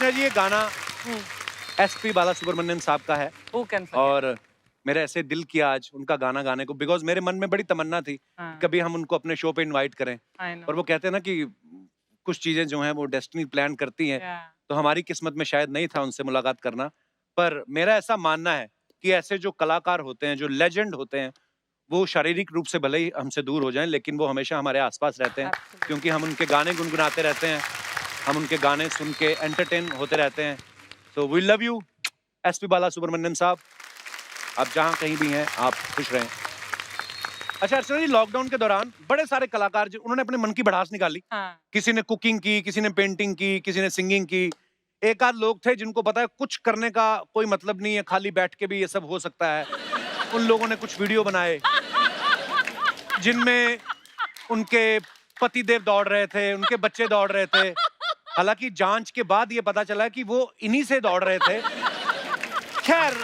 अर्चना जी, ये गाना एसपी बालासुब्रमण्यम साहब का है और मेरा ऐसे दिल किया आज उनका गाना गाने को, बिकॉज मेरे मन में बड़ी तमन्ना थी कभी हम उनको अपने शो पे इनवाइट करें। और वो कहते हैं ना कि कुछ चीजें जो हैं वो डेस्टिनी प्लान करती हैं, तो हमारी किस्मत में शायद नहीं था उनसे मुलाकात करना। पर मेरा ऐसा मानना है कि ऐसे जो कलाकार होते हैं, जो लेजेंड होते हैं, वो शारीरिक रूप से भले ही हमसे दूर हो जाएं, लेकिन वो हमेशा हमारे आसपास रहते हैं, क्योंकि हम उनके गाने गुनगुनाते रहते हैं, हम उनके गाने सुन के एंटरटेन होते रहते हैं। So we love you SP Balasubrahmanyam साहब, आप जहाँ कहीं भी हैं आप खुश रहें। अच्छा अर्चना जी, लॉकडाउन के दौरान बड़े सारे कलाकार जो उन्होंने अपने मन की भड़ास निकाली। किसी ने कुकिंग की, किसी ने पेंटिंग की, किसी ने सिंगिंग की। एक आध लोग थे जिनको पता है कुछ करने का कोई मतलब नहीं है, खाली बैठ के भी ये सब हो सकता है। उन लोगों ने कुछ वीडियो बनाए जिनमें उनके पतिदेव दौड़ रहे थे, उनके बच्चे दौड़ रहे थे। हालांकि जांच के बाद ये पता चला कि वो इन्हीं से दौड़ रहे थे। खैर,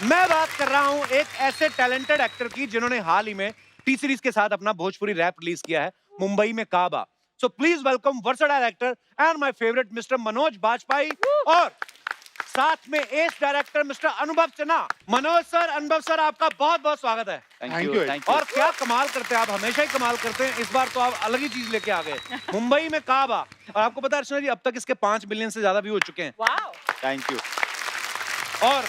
मैं बात कर रहा हूं एक ऐसे टैलेंटेड एक्टर की जिन्होंने हाल ही में टी सीरीज के साथ अपना भोजपुरी रैप रिलीज किया है, मुंबई में काबा। So please welcome versatile actor and my favourite mister Manoj Bajpayee और साथ में as director mister Anubhav Sinha. Manoj sir, Anubhav sir, आपका बहुत बहुत स्वागत है। Thank you. और क्या कमाल करते हैं आप, हमेशा ही कमाल करते हैं। इस बार तो आप अलग ही चीज लेके आ गए, मुंबई में काबा। और आपको पता है अर्चना जी, अब तक इसके 5 मिलियन से ज्यादा व्यू हो चुके हैं। Thank you. और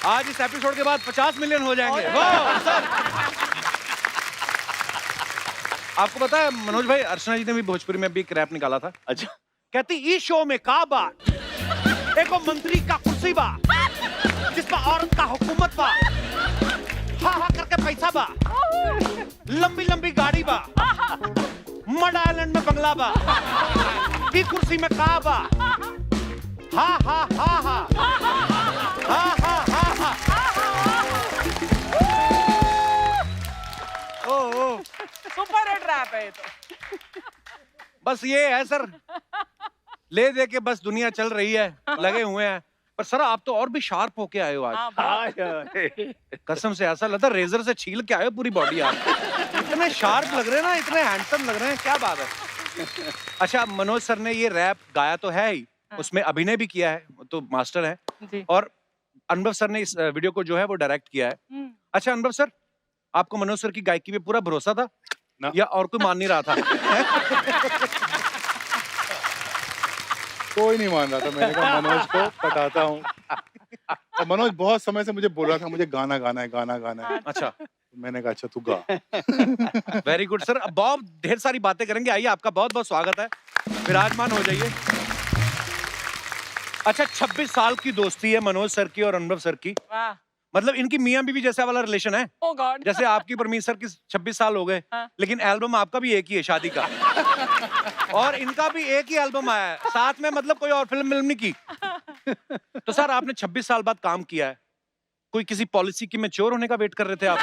आज इस एपिसोड के बाद 50 मिलियन हो जाएंगे। वाह सर। आपको पता है मनोज भाई, अर्चना जी ने भी भोजपुरी में भी एक रैप निकाला था। अच्छा, कहती ई शो में काबा एको मंत्री का कुर्सी बा, जिस पर औरत का हुकूमत बा, हा हा करके पैसा बा, लंबी लंबी गाड़ी बा, मड आइलैंड में बंगला बा, ई कुर्सी में काबा, हा हा हा हा हा हा हा हा। सुपर हिट रैप है ये तो। बस ये है सर, ले दे के बस दुनिया चल रही है, लगे हुए हैं। पर सर आप तो और भी शार्प होके आए हो आज। कसम से ऐसा लगता है रेजर से छील के आए हो पूरी बॉडी आप। इतने शार्प लग रहे हैं ना, इतने हैंडसम लग रहे हैं, क्या बात है। अच्छा मनोज सर ने ये रैप गाया तो है ही, उसमें अभिनय भी किया है, तो मास्टर है। और अनुभव सर ने इस वीडियो को जो है वो डायरेक्ट किया है। अच्छा अनुभव सर, आपको मनोज सर की गायकी पे पूरा भरोसा था या और कोई मान नहीं रहा था? कोई नहीं मान रहा था। मैंने कहा मनोज को पटाता हूँ। और मनोज बहुत समय से मुझे बोल रहा था मुझे गाना गाना है, गाना गाना है। अच्छा, मैंने कहा अच्छा तू गा। Very good sir. अब बहुत ढेर सारी बातें करेंगे, आइए आपका बहुत बहुत स्वागत है, विराजमान हो जाइए। अच्छा 26 साल की दोस्ती है मनोज सर की और अनुभव सर की। मतलब इनकी मियां बीवी जैसा वाला रिलेशन है। Oh God. जैसे आपकी परमीत सर की 26 साल हो गए, लेकिन एल्बम आपका भी एक ही है शादी का। और इनका भी एक ही एल्बम आया है साथ में, मतलब कोई और फिल्म नहीं की। तो सर आपने 26 साल बाद काम किया है, कोई किसी पॉलिसी की मैच्योर होने का वेट कर रहे थे आप?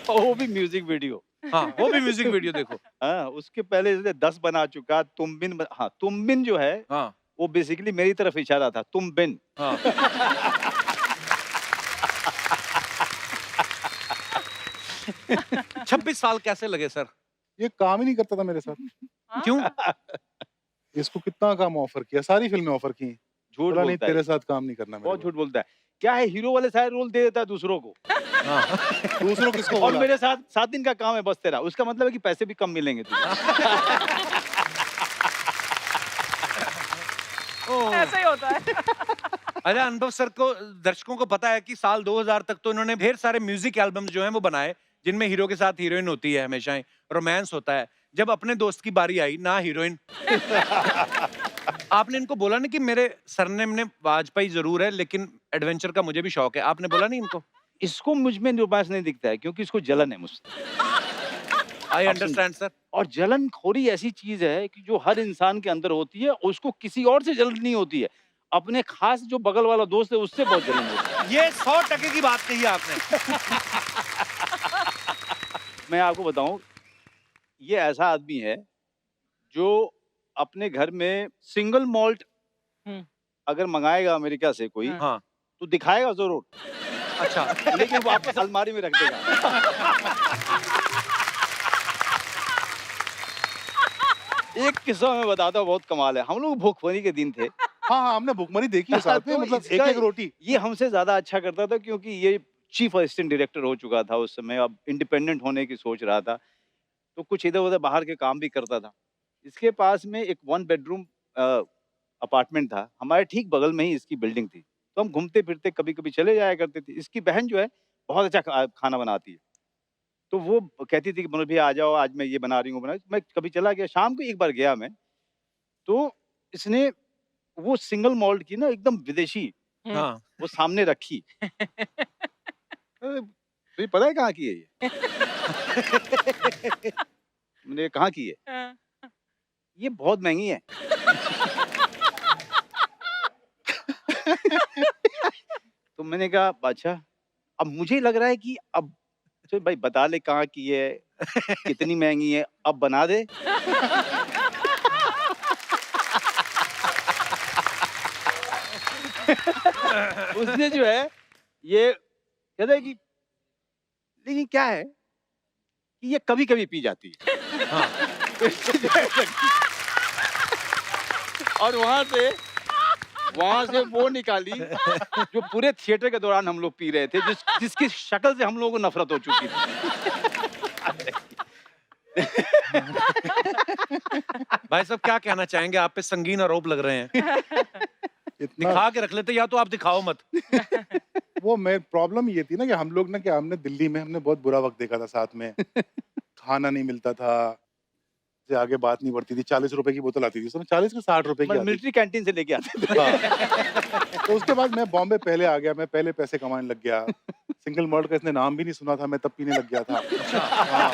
वो भी म्यूजिक वीडियो। हाँ वो भी म्यूजिक वीडियो देखो। हाँ, उसके पहले जैसे 10 बना चुका। तुम बिन, हाँ तुम बिन जो है, हाँ वो बेसिकली मेरी तरफ इशारा था, तुम बिन। हाँ। 26 साल कैसे लगे सर? ये काम ही नहीं करता था मेरे साथ। क्यों? इसको कितना काम ऑफर किया, सारी फिल्में ऑफर की। झूठ नहीं बोलता तेरे है, साथ काम नहीं करना। बहुत झूठ बोलता है। क्या है, हीरो वाले सारे रोल दे देता है दूसरों को। दूसरों किसको और बोला? मेरे साथ 7 दिन का काम है बस तेरा। उसका मतलब है कि पैसे भी कम मिलेंगे तुझे। ऐसा ही होता है। अरे अनुभव सर को, दर्शकों को पता है कि साल 2000 तक तो इन्होंने ढेर सारे म्यूजिक एल्बम्स जो हैं वो बनाए, जिनमें हीरो के साथ हीरोइन होती है, हमेशा ही रोमांस होता है। जब अपने दोस्त की बारी आई ना हीरोइन, आपने इनको बोला नहीं कि मेरे सरनेम ने वाजपेयी जरूर है लेकिन एडवेंचर का मुझे भी शौक है? आपने बोला नहीं इनको? इसको मुझ में रोमांस नहीं दिखता है क्योंकि इसको जलन है मुझसे। I understand sir. और जलन खोरी ऐसी चीज है कि जो हर इंसान के अंदर होती है, उसको किसी और से जलन नहीं होती है, अपने खास जो बगल वाला दोस्त है उससे बहुत जलन होती है। ये 100% की बात कही है आपने। मैं आपको बताऊं, ये ऐसा आदमी है जो अपने घर में सिंगल मॉल्ट अगर मंगाएगा अमेरिका से कोई, हाँ तो दिखाएगा जरूर। अच्छा, लेकिन वापस अलमारी में रख देगा। एक किस्सा मैं बताता हूँ, बहुत कमाल है। हम लोग भूखमरी के दिन थे। हाँ हाँ, हमने भुखमरी देखी है साथ में, तो मतलब इसका- एक एक रोटी। ये हमसे ज्यादा अच्छा करता था क्योंकि ये चीफ असिस्टेंट डायरेक्टर हो चुका था उस समय, अब इंडिपेंडेंट होने की सोच रहा था, तो कुछ इधर उधर बाहर के काम भी करता था। इसके पास में एक 1 बेडरूम अपार्टमेंट था, हमारे ठीक बगल में ही इसकी बिल्डिंग थी, तो हम घूमते फिरते कभी कभी चले जाया करते थे। इसकी बहन जो है बहुत अच्छा खाना बनाती है, तो वो कहती थी कि मनोज भैया आ जाओ, आज मैं ये बना रही हूँ, मैं कभी चला गया। शाम को एक बार गया मैं, तो इसने वो सिंगल मॉल्ट की ना एकदम विदेशी हाँ। वो सामने रखी। तुझे पता है कहाँ की है ये? मैंने कहाँ की है? हाँ। ये बहुत महंगी है। तो मैंने कहा अच्छा। अब मुझे लग रहा है कि अब तो भाई बता ले कहाँ की है, कितनी महंगी है, अब बना दे। उसने जो है ये कहता है कि लेकिन क्या है कि ये कभी कभी पी जाती है। हाँ। तो इससे जो है और वहां से वो निकाली जो पूरे थिएटर के दौरान हम लोग पी रहे थे, जिसकी शक्ल से हम लोगों को नफरत हो चुकी थी। भाई साहब क्या कहना चाहेंगे, आप पे संगीन आरोप लग रहे हैं। इतना दिखा के रख लेते, या तो आप दिखाओ मत। वो मैं प्रॉब्लम ये थी ना कि हम लोग ना, क्या हमने दिल्ली में हमने बहुत बुरा वक्त देखा था साथ में। खाना नहीं मिलता था, से आगे बात नहीं बढ़ती थी। 40 रुपए की बोतल आती थी, उसमें 40 के 60 रुपए की आती थी। मिलिट्री कैंटीन से लेके आते थे। हाँ। तो उसके बाद मैं बॉम्बे पहले आ गया, मैं पहले पैसे कमाने लग गया। सिंगल मॉल्ट का इसने नाम भी नहीं सुना था, मैं तब पीने लग गया था। हाँ।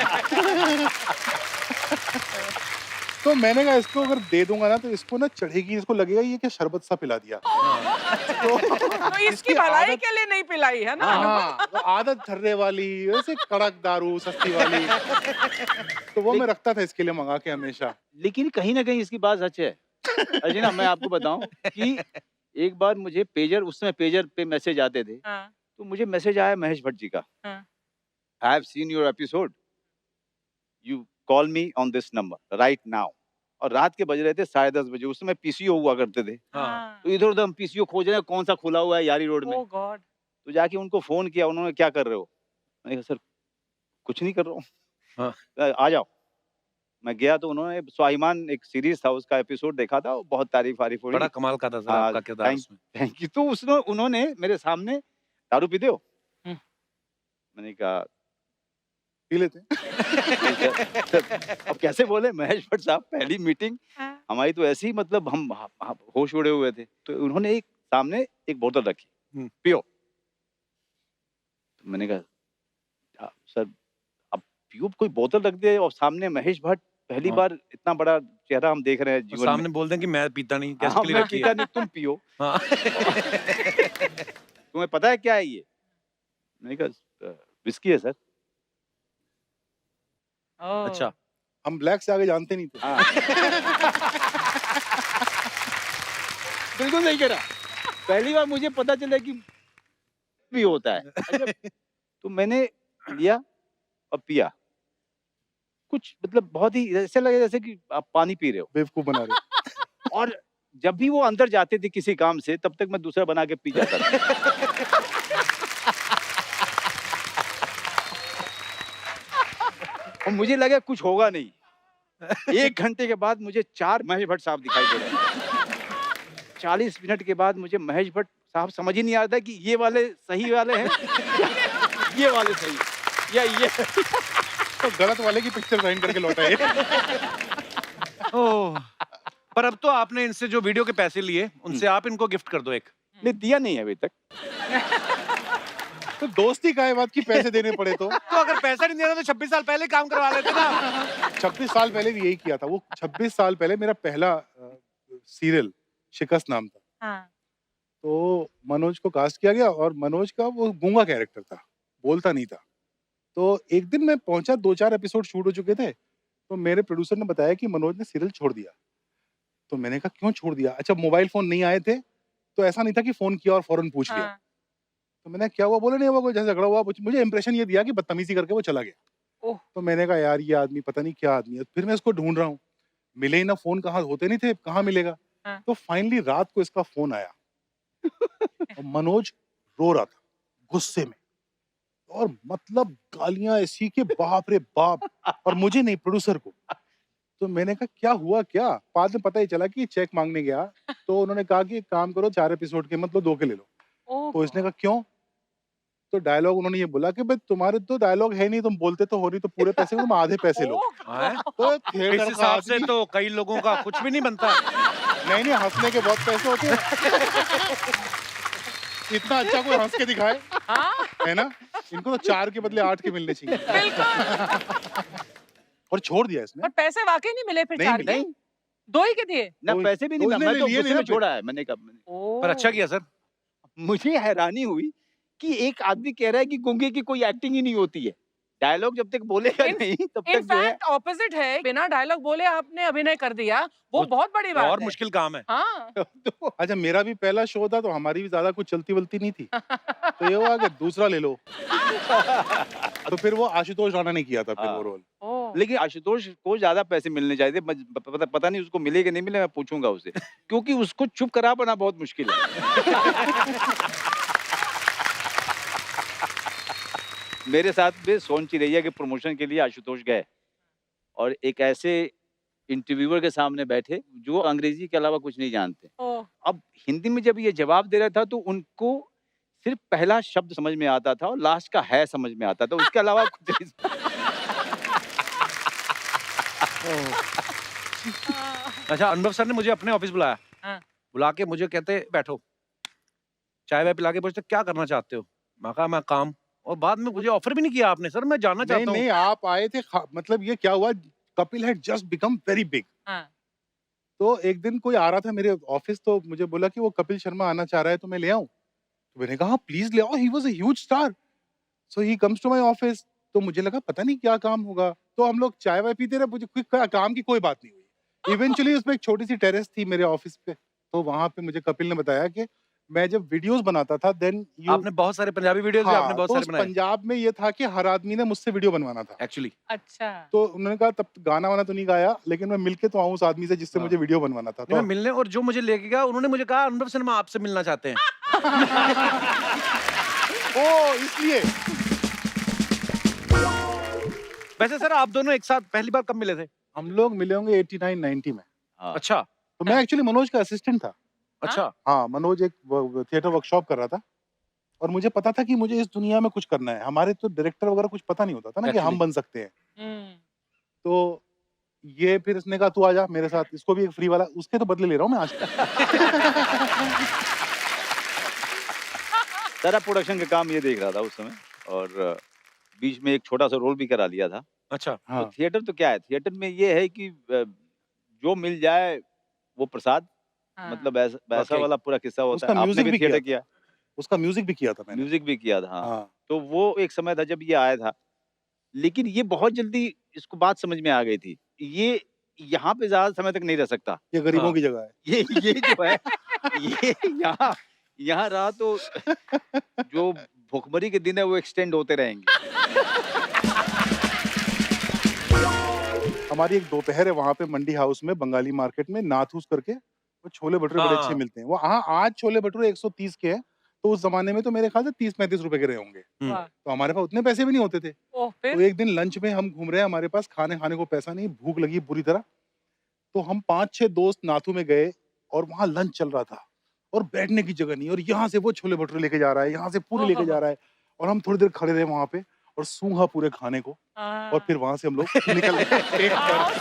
तो मैंने कहा इसको अगर दे दूंगा ना तो इसको ना चढ़ेगी, इसको लगेगा ये क्या शरबत सा पिला दिया। तो इसकी इसकी भलाई आदत- के लिए नहीं पिलाई है ना। हाँ, वो आदत ठर्रे वाली, वैसे कड़क दारू सस्ती वाली। तो वो मैं रखता था इसके लिए मंगा के हमेशा। लेकिन कहीं ना कहीं इसकी बात सच है। अजी ना, मैं आपको बताऊं कि एक बार मुझे पेजर, उस समय पेजर पे मैसेज आते थे, हाँ। तो मुझे मैसेज आया महेश भट्ट जी का, हाँ। I have seen your episode, you call me on this number right now. और रात के बज रहे थे 10:30 बजे, उस समय पीसीओ हुआ करते थे, हाँ। तो इधर उधर हम पीसीओ खोज रहे हैं कौन सा खुला हुआ है यारी रोड में। ओह गॉड। तो जाके उनको फोन किया, उन्होंने क्या कर रहे हो, मैंने कहा सर कुछ नहीं कर रहा हूँ। हाँ। आ जाओ। मैं गया तो उन्होंने स्वाभिमान एक सीरीज था उसका एपिसोड देखा था, वो बहुत तारीफ हुई। बड़ा कमाल का था सर हाँ, आपका किरदार उसमें। Thank you. तो उन्होंने मेरे सामने दारू पीते हो, हम्म। मैंने कहा पी लेते हैं। अब कैसे बोले महेश भट्ट साहब, पहली मीटिंग हाँ। हमारी तो ऐसी, मतलब हम होश उड़े हुए थे। तो उन्होंने एक सामने एक बोतल रखी, पियो। तो मैंने कहा सर अब पियो, कोई बोतल रख दे और सामने महेश भट्ट, पहली हाँ। बार इतना बड़ा चेहरा हम देख रहे हैं और जीवन सामने में। बोल दें कि मैं पीता नहीं, कैसे हाँ, के लिए मैं रखी पीता है? नहीं, तुम पियो। हाँ। तुम्हें पता है क्या है ये? मैंने कहा विस्की है सर। ओह। अच्छा। हम ब्लैक से आगे जानते नहीं थे। हाँ। बिल्कुल नहीं करा। पहली बार मुझे पता चला कि भी होता है। अच्छा, तो मैंने लिया और पिया। कुछ मतलब बहुत ही ऐसे लगे जैसे कि आप पानी पी रहे हो। बेवकूफ बना रहे। और जब भी वो अंदर जाते थे किसी काम से, तब तक मैं दूसरा बना के पी जाता था। और मुझे लगा कुछ होगा नहीं। 1 घंटे के बाद मुझे 4 महेश भट्ट साहब दिखाई दे रहे। 40 मिनट के बाद मुझे महेश भट्ट साहब समझ ही नहीं आ रहा था कि ये वाले सही वाले हैं, ये वाले सही, या ये। तो गलत वाले की पिक्चर साइन करके लौटा है। ओह। पर अब तो आपने इनसे जो वीडियो के पैसे लिए, उनसे आप इनको गिफ्ट कर दो एक। नहीं, दिया नहीं है अभी तक। तो दोस्ती का है बात की पैसे देने पड़े तो। तो अगर पैसा नहीं देना तो 26 साल पहले काम करवा लेते ना। 26 साल पहले भी यही किया था। वो 26 साल पहले मेरा पहला सीरियल शिकस्त नाम था। हाँ। तो मनोज को कास्ट किया गया और मनोज का वो गूंगा कैरेक्टर था, बोलता नहीं था। तो एक दिन मैं पहुंचा, 2-4 एपिसोड शूट हो चुके थे, तो मेरे प्रोड्यूसर ने बताया कि मनोज ने सीरियल छोड़ दिया। तो मैंने कहा क्यों छोड़ दिया? अच्छा, मोबाइल फोन नहीं आए थे, तो ऐसा नहीं था कि फोन किया और फौरन पूछ लिया। हाँ। तो मैंने क्या हुआ, बोले नहीं हुआ, कोई झगड़ा हुआ। मुझे इंप्रेशन ये दिया कि बदतमीजी करके वो चला गया। ओह। तो मैंने कहा यार ये आदमी पता नहीं क्या आदमी है। फिर मैं इसको ढूंढ रहा हूँ, मिले ही ना, फोन कहाँ होते नहीं थे, कहाँ मिलेगा। हाँ। तो फाइनली रात को इसका फोन आया और मनोज रो रहा था गुस्से में, और मतलब गालियां ऐसी कि बाप रे बाप, और मुझे नहीं, प्रोड्यूसर को। तो मैंने कहा क्या हुआ क्या? बाद में पता ही चला कि चेक मांगने गया, तो उन्होंने कहा कि एक काम करो, 4 एपिसोड के मतलब 2 के ले लो। ओह तो इसने कहा क्यों? तो डायलॉग उन्होंने ये बोला कि भाई तुम्हारे तो डायलॉग है नहीं, तुम बोलते तो हो नहीं, तो पूरे पैसे तुम आधे पैसे लो। हैं? तो इस थिएटर का हिसाब से आदमी, तो कई लोगों का कुछ भी नहीं बनता। नहीं नहीं, हंसने के बहुत पैसे होते हैं। इतना अच्छा कोई हंस के दिखाए, हाँ है ना? इनको तो 4 के बदले 8 के मिलने चाहिए। बिल्कुल। और छोड़ दिया इसने। पर पैसे वाकई नहीं मिले फिर नहीं 4 मिले। के? नहीं 2 ही के दिए? ना, तो- पैसे भी नहीं, तो उसने मैं तो लिए गुस्से नहीं में ना छोड़ा है, मैंने कहा। ओह पर अच्छा किया सर। मुझे हैरानी हुई कि एक आदमी कह रहा है कि गूंगे की कोई एक्टिंग ही नहीं होती है। डायलॉग जब तक बोलेगा इन- नहीं तब तक जो है। इनफैक्ट ऑपोजिट है, बिना डायलॉग बोले आपने अभिनय कर दिया, वो बहुत बड़ी बात और है। मुश्किल काम है। हाँ तो अच्छा, मेरा भी पहला शो था, तो हमारी भी ज्यादा कुछ चलती-वलती नहीं थी। तो ये हुआ कि दूसरा ले लो। तो फिर वो आशुतोष राणा ने किया था फिर हाँ। वो रोल। ओह लेकिन आशुतोष को ज्यादा पैसे मिलने चाहिए थे। पता नहीं उसको मिले कि नहीं मिले, मैं पूछूंगा उससे, क्योंकि उसको चुप करा पाना बहुत मुश्किल है। मेरे साथ भी सोन चिरैया के प्रमोशन के लिए आशुतोष गए और एक ऐसे इंटरव्यूअर के सामने बैठे जो अंग्रेजी के अलावा कुछ नहीं जानते। ओह अब हिंदी में जब ये जवाब दे रहा था तो उनको सिर्फ पहला शब्द समझ में आता था और लास्ट का है समझ में आता था, उसके अलावा कुछ नहीं। अच्छा, अनुभव सर ने मुझे अपने ऑफिस बुलाया। हाँ। बुला के मुझे कहते बैठो, चाय वाय पिला के पूछते क्या करना चाहते हो। मैं कहा मैं काम। और बाद में मुझे ऑफर भी नहीं किया आपने। सर मैं जानना नहीं चाहता हूँ। नहीं, आप आए थे, मतलब ये क्या हुआ, Kapil had just become very big. हाँ तो एक दिन कोई आ रहा था मेरे ऑफिस, तो मुझे बोला कि वो कपिल शर्मा आना चाह रहा है, तो मैं ले आऊं? तो मैंने कहा प्लीज ले आओ, he was a huge star, so he comes to my office. तो मुझे लगा पता नहीं क्या काम होगा, तो हम लोग चाय वाय पीते रहे, मुझे कोई काम की कोई बात नहीं हुई। इवेंचुअली उसमें एक छोटी सी टेरेस थी मेरे ऑफिस पे, तो वहां पे मुझे कपिल ने बताया कि मैं जब वीडियोस बनाता था, देन यू, आपने बहुत सारे पंजाबी वीडियोस भी आपने हाँ, बहुत तो सारे उस बनाए पंजाब में ये था कि हर आदमी ने मुझसे वीडियो बनवाना था। एक्चुअली। अच्छा तो उन्होंने कहा तब गाना वाना तो नहीं गाया, लेकिन मैं मिलके तो आऊं उस आदमी से जिससे हाँ। मुझे वीडियो बनवाना था। मैं तो मिलने, और जो मुझे लेके गया उन्होंने मुझे कहा अनुभव शर्मा आपसे मिलना चाहते हैं। ओ इसलिए वैसे सर आप दोनों एक साथ पहली बार कब मिले थे? हम लोग मिले होंगे 89-90 में। हाँ। अच्छा तो मैं एक्चुअली मनोज का असिस्टेंट था। अच्छा। हाँ, मनोज एक थिएटर वर्कशॉप कर रहा था, और मुझे पता था कि मुझे इस दुनिया में कुछ करना है। हमारे तो डायरेक्टर वगैरह कुछ पता नहीं होता था ना कि हम Actually. बन सकते हैं। हम्म तो ये फिर इसने कहा तू आजा मेरे साथ, इसको भी एक फ्री वाला, उसके तो बदले ले रहा हूँ मैं आज। सारा प्रोडक्शन का काम ये देख रहा था उस समय, और बीच में एक छोटा सा रोल भी करा लिया था। अच्छा हाँ, तो थिएटर तो क्या है, थिएटर में ये है कि जो मिल जाए वो प्रसाद, हाँ। मतलब ऐसा वैसा वाकई। वाला पूरा किस्सा होता उसका है। आपने म्यूजिक भी भी थिएटर किया किया, उसका म्यूजिक भी किया था मैंने। म्यूजिक भी किया था। हाँ। हाँ, तो वो एक समय था जब ये आया था, लेकिन ये बहुत जल्दी इसको बात समझ में आ गई थी। ये यहाँ पे ज्यादा समय तक नहीं रह सकता। ये गरीबों हाँ। की जगह है। ये जो है ये यहाँ यहाँ रहा तो जो भुखमरी के दिन है वो एक्सटेंड होते रहेंगे। हमारी एक दोपहर है वहाँ पे मंडी हाउस में, बंगाली मार्केट में, नाथूस करके, वो छोले भटूरे बड़े अच्छे हाँ। मिलते हैं। वो हाँ, आज छोले भटूरे 130 के हैं, तो उस जमाने में तो मेरे ख्याल से 30-35 रुपए के रहे होंगे। वाह तो हमारे पास उतने पैसे भी नहीं होते थे। ओह तो फिर एक दिन लंच में हम घूम रहे हैं, हमारे पास खाने खाने को पैसा नहीं, भूख लगी बुरी तरह। तो हम 5-6 दोस्त नाथू में गए, और वहाँ लंच चल रहा था, और बैठने की जगह नहीं, और यहाँ से वो छोले भटूरे लेके जा रहा है, यहाँ से पूरी लेके जा रहा है, और हम थोड़ी देर खड़े रहे वहाँ पे और सूंघा पूरे खाने को, और फिर वहां से हम लोग निकल गए। पेट भर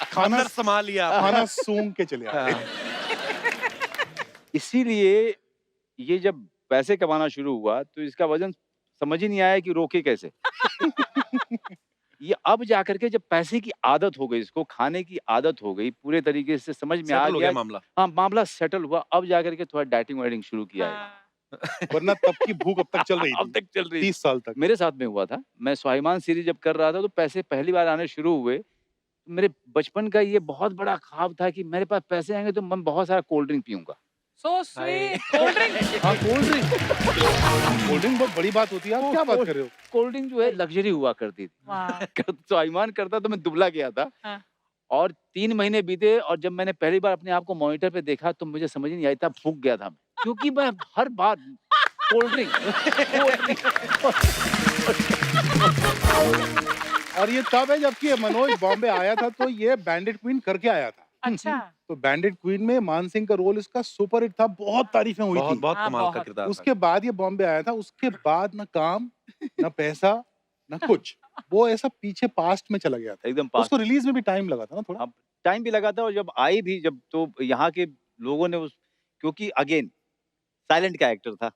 खाना अंदर संभाल लिया आपने। खाना सूंघ के चले आए। हाँ। इसीलिए ये जब पैसे कमाना शुरू हुआ तो इसका वजन समझ ही नहीं आया कि रोके कैसे। ये अब जाकर के जब पैसे की आदत हो गई, इसको खाने की आदत हो गई, पूरे तरीके से समझ में आ सेटल हो गया। गया मामला। हाँ, मामला सेटल हुआ, अब जाकर के थोड़ा डाइटिंग वाइटिंग शुरू किया है। वरना तब की भूख अब तक चल रही अब थी, तक चल रही 30 साल तक। मेरे साथ में हुआ था। मैं स्वाभिमान सीरीज जब कर रहा था तो पैसे पहली बार आने शुरू हुए। मेरे बचपन का ये बहुत बड़ा ख्वाब था कि मेरे पास पैसे आएंगे तो मैं बहुत सारा कोल्ड ड्रिंक पीऊंगा। So sweet. Cold drink. हाँ कोल्ड ड्रिंक बहुत बड़ी बात होती है। आप क्या बात कर रहे हो? कोल्ड ड्रिंक जो है लग्जरी हुआ करती थी। वाह। तो ईमान करता तो मैं दुबला गया था। हाँ। और 3 महीने बीते और जब मैंने पहली बार अपने आप को मॉनिटर पे देखा तो मुझे समझ ही नहीं आई था, फूक गया था मैं। क्योंकि मैं हर बार कोल्ड ड्रिंक और ये तब है जबकि मनोज बॉम्बे आया था तो ये बैंडिट क्वीन करके आया था। अच्छा। तो बैंडिट क्वीन में मान सिंह का रोल इसका सुपर हिट था, बहुत तारीफें हुई बहुत थी। बहुत हाँ, कमाल का बहुत। किरदार था। उसके बाद ये बॉम्बे आया था, उसके बाद ना काम ना पैसा ना कुछ, वो ऐसा पीछे पास्ट में चला गया था। एकदम पास उसको रिलीज में भी टाइम लगा था ना थोड़ा। हाँ, टाइम भी लगा था और जब आई भी जब तो यहाँ के लोगों ने उस क्योंकि अगेन साइलेंट कैरेक्टर था।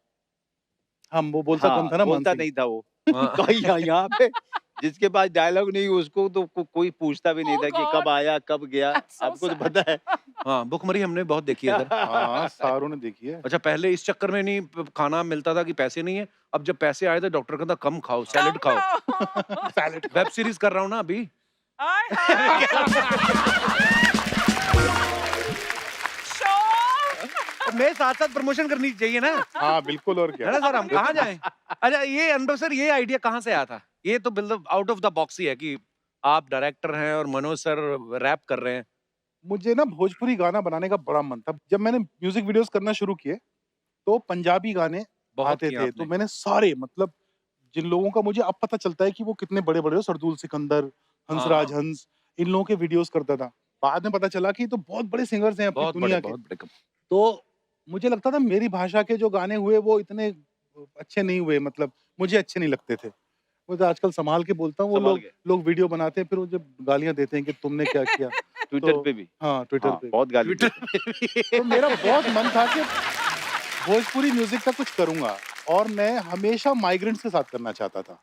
हम वो बोलता कम था ना मान बोलता सिंह। नहीं था वो। हाँ। तो यहाँ पे जिसके पास डायलॉग नहीं उसको तो कोई पूछता भी नहीं Oh था कि God! कब आया कब गया। That's so आपको तो sad. पता है। हाँ, भुखमरी हमने बहुत देखी है इधर। हाँ सारों ने देखी है। अच्छा, पहले इस चक्कर में नहीं खाना मिलता था कि पैसे नहीं है। अब जब पैसे आए तो डॉक्टर कहता कम खाओ, सैलेड खाओ। सैलेड वेब सीरीज कर रहा हूँ ना अभी। हाय हाय। मेरे साथ साथ प्रमोशन करनी चाहिए ना, हाँ बिल्कुल। और है क्या ना सर? हम कहाँ जाएं? अच्छा, ये अनुभव सर, ये आइडिया कहाँ से आया था? ये तो बिल्कुल आउट ऑफ द बॉक्स ही है कि आप डायरेक्टर हैं और मनोज सर रैप कर रहे हैं। मुझे ना भोजपुरी गाना बनाने का बड़ा मन था। जब मैंने म्यूजिक वीडियोस करना शुरू किए तो पंजाबी गाने बहुत आते किया थे। आपने। तो मैंने सारे मतलब जिन लोगों का मुझे अब पता चलता है कि वो कितने बड़े बड़े हो, सरदूल सिकंदर, हंसराज हाँ। हंस, इन लोगों के वीडियोस करता था। बाद में पता चला कि ये तो बहुत बड़े सिंगर्स हैं अपनी बहुत बड़े, दुनिया के। बहुत बड़े। तो मुझे लगता था मेरी भाषा के जो गाने हुए वो इतने अच्छे नहीं हुए, मतलब मुझे अच्छे नहीं लगते थे। वो तो आजकल संभाल के बोलता हूँ। वो संभाल लोग के। लोग वीडियो बनाते हैं फिर वो जब गालियां देते हैं कि तुमने क्या किया। ट्विटर तो पे भी। हाँ ट्विटर हाँ, पे। बहुत गाली ट्विटर देते हैं। पे भी। तो मेरा बहुत मन था कि भोजपुरी म्यूजिक का कुछ करूंगा और मैं हमेशा माइग्रेंट्स के साथ करना चाहता था।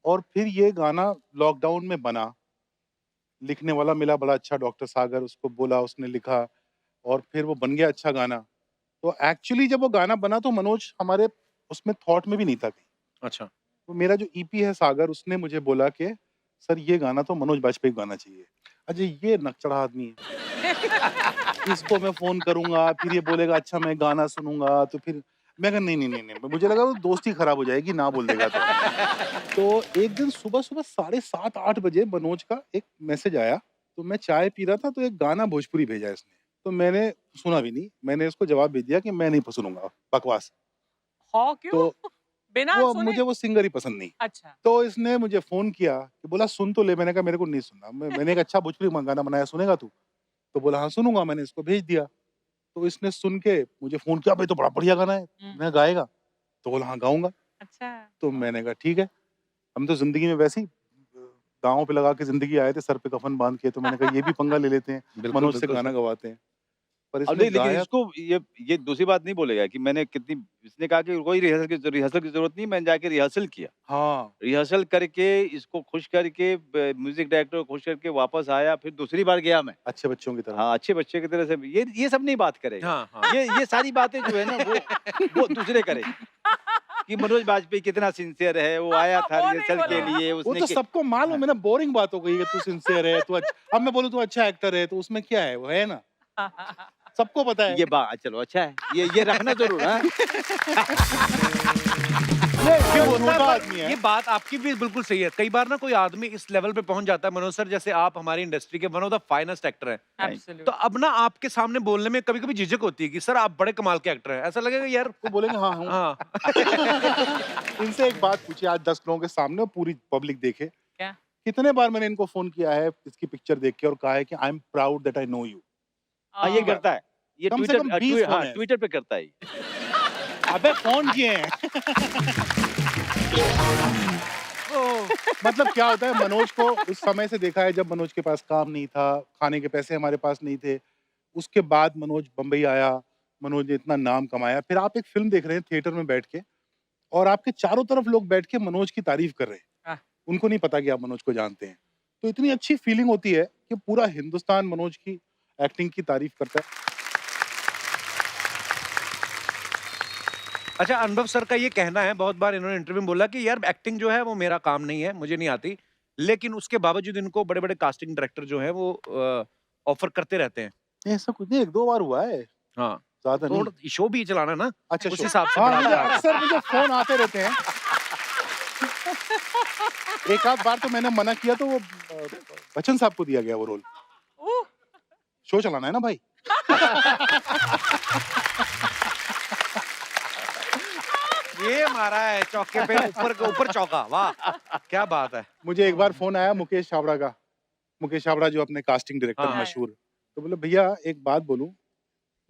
और फिर ये गाना लॉकडाउन में बना, लिखने वाला मिला बड़ा अच्छा डॉक्टर सागर, उसको बोला, उसने लिखा और फिर वो बन गया अच्छा गाना। तो एक्चुअली जब वो गाना बना तो मनोज हमारे उसमें थॉट में भी नहीं था कहीं। अच्छा। तो मेरा जो ईपी है सागर, उसने मुझे बोला कि सर ये गाना तो मनोज बाजपेयी को गाना चाहिए। अजय ये नकचढ़ा आदमी है, इसको मैं फोन करूंगा फिर ये बोलेगा अच्छा मैं गाना सुनूंगा, तो फिर मैं कहा नहीं नहीं नहीं नहीं, मुझे लगा वो दोस्ती खराब हो जाएगी ना बोल देगा तो एक दिन सुबह सुबह 7:30-8 बजे मनोज का एक मैसेज आया। तो मैं चाय पी रहा था तो एक गाना भोजपुरी भेजा इसने, तो मैंने सुना भी नहीं। मैंने इसको जवाब भेज दिया कि मैं नहीं सुनूंगा, बकवास। हाँ, क्यों? तो बिना वो सुने? मुझे वो सिंगर ही पसंद नहीं। अच्छा। तो इसने मुझे फोन किया कि बोला सुन तो ले। मैंने कहा मेरे को नहीं सुनना। मैंने एक अच्छा भोजपुरी गाना बनाया, सुनेगा तू? तो बोला हाँ सुनूंगा। मैंने इसको भेज दिया। तो इसने सुन के मुझे फोन किया, भाई तो बड़ा बढ़िया गाना है, मैं गाएगा? तो बोला हाँ गाऊंगा। अच्छा। तो मैंने कहा ठीक है। हम तो जिंदगी में वैसे ही दांव पे लगा के जिंदगी आए थे, सर पे कफन बांध के। तो मैंने कहा ये भी पंगा ले लेते हैं, बिल्कुल, मनोज से बिल्कुल गाना सर। गवाते हैं। पर अब इसने नहीं, लेकिन गाया। इसको ये दूसरी बात नहीं बोलेगा कि मैंने कितनी। इसने कहा कि कोई रिहर्सल की जरूरत नहीं, मैंने जाके रिहर्सल किया। हाँ रिहर्सल करके इसको खुश करके म्यूजिक डायरेक्टर को खुश करके वापस आया, फिर दूसरी बार गया मैं। अच्छे बच्चों की तरह। हाँ, अच्छे बच्चे की तरह से। ये सब नहीं बात करेगा। हाँ, हाँ। ये सारी बातें जो है ना वो दूसरे करेंगे कि मनोज बाजपेयी कितना सिंसियर है, वो आया था वो नहीं रिहर्सल के बोलेगा। लिए, वो उसने तो सबको मालूम है ना। बोरिंग बात हो गई है, तू सिंसियर है, तू अब मैं बोलूं तू अच्छा एक्टर है तो उसमें क्या है, वो है ना, सबको पता है। ये बात चलो अच्छा है, ये रखना जरूर है। ये होता छोटा है, पर आदमी है। ये बात आपकी भी बिल्कुल सही है। कई बार ना कोई आदमी इस लेवल पे पहुंच जाता है, मनोज सर जैसे आप हमारी इंडस्ट्री के one of the finest actor हैं। तो Absolutely. अब ना आपके सामने बोलने में कभी-कभी झिझक होती है कि सर आप बड़े कमाल के एक्टर हैं। ऐसा लगेगा यार। वो बोलेंगे हाँ हूँ। हाँ। इनसे एक बात पूछी आज 10 लोगों के सामने और पूरी पब्लिक देखे। क्या? कितने बार मैंने इनको फोन किया है इसकी पिक्चर देख के और कहा है कि I am proud that I know you. हाँ, ये करता है। ये कम से कम 20 फोन है। ट्विटर पे करता है। अबे फोन किए हैं। मतलब क्या होता है, मनोज को उस समय से देखा है जब मनोज के पास काम नहीं था, खाने के पैसे हमारे पास नहीं थे। उसके बाद मनोज बम्बई आया, मनोज ने इतना नाम कमाया। फिर आप एक फिल्म देख रहे हैं थिएटर में बैठ के और आपके चारों तरफ लोग बैठ के मनोज की तारीफ कर रहे हैं। उनको नहीं पता कि आप मनोज को जानते हैं। तो इतनी अच्छी फीलिंग होती है कि पूरा हिंदुस्तान मनोज की एक्टिंग की तारीफ करता है। अच्छा, अनुभव सर का ये कहना है, बहुत बार इन्होंने इंटरव्यू में बोला कि यार एक्टिंग जो है वो मेरा काम नहीं है, मुझे नहीं आती। लेकिन उसके बावजूद इनको बड़े-बड़े कास्टिंग डायरेक्टर जो हैं वो ऑफर करते रहते हैं। ऐसा कुछ नहीं, 1-2 बार हुआ है। हाँ। ज्यादा नहीं। थोड़ा शो भी चलाना ना, अच्छा उस शो। हिसाब से हाँ बढ़ा मुझे के। अक्सर मुझे फोन आते रहते हैं। एक आध बार तो मैंने मना किया तो वो बच्चन साहब को दिया गया वो रोल। ओह! शो चलाना है ना भाई। ये मारा है चौके पे, ऊपर के ऊपर चौका, वाह क्या बात है। मुझे एक बार फोन आया मुकेश छाबड़ा का। मुकेश छाबड़ा जो अपने कास्टिंग डायरेक्टर हाँ। मशहूर, तो बोले भैया एक बात बोलूं,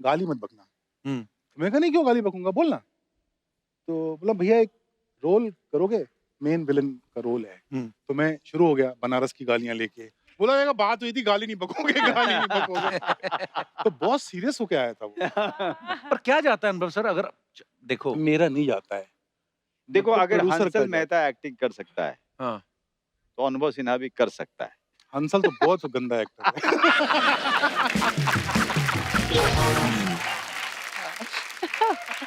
गाली मत बकना। हम्म। मैं कहा नहीं क्यों गाली बकूंगा, बोलना। तो बोला भैया एक रोल करोगे, मेन विलन का रोल है। तो मैं शुरू हो गया बनारस की गालियां लेके। बोला जाएगा बात हुई थी गाली नहीं बकोगे, गाली नहीं बकोगे। तो बहुत सीरियस होके आया था वो। पर क्या जाता है अनुभव सर, अगर देखो मेरा नहीं जाता है। देखो मतलब अगर producer का हंसल जाता है। मेहता एक्टिंग कर सकता है हाँ तो अनुभव सिन्हा भी कर सकता है। हंसल तो बहुत गंदा एक्टर है।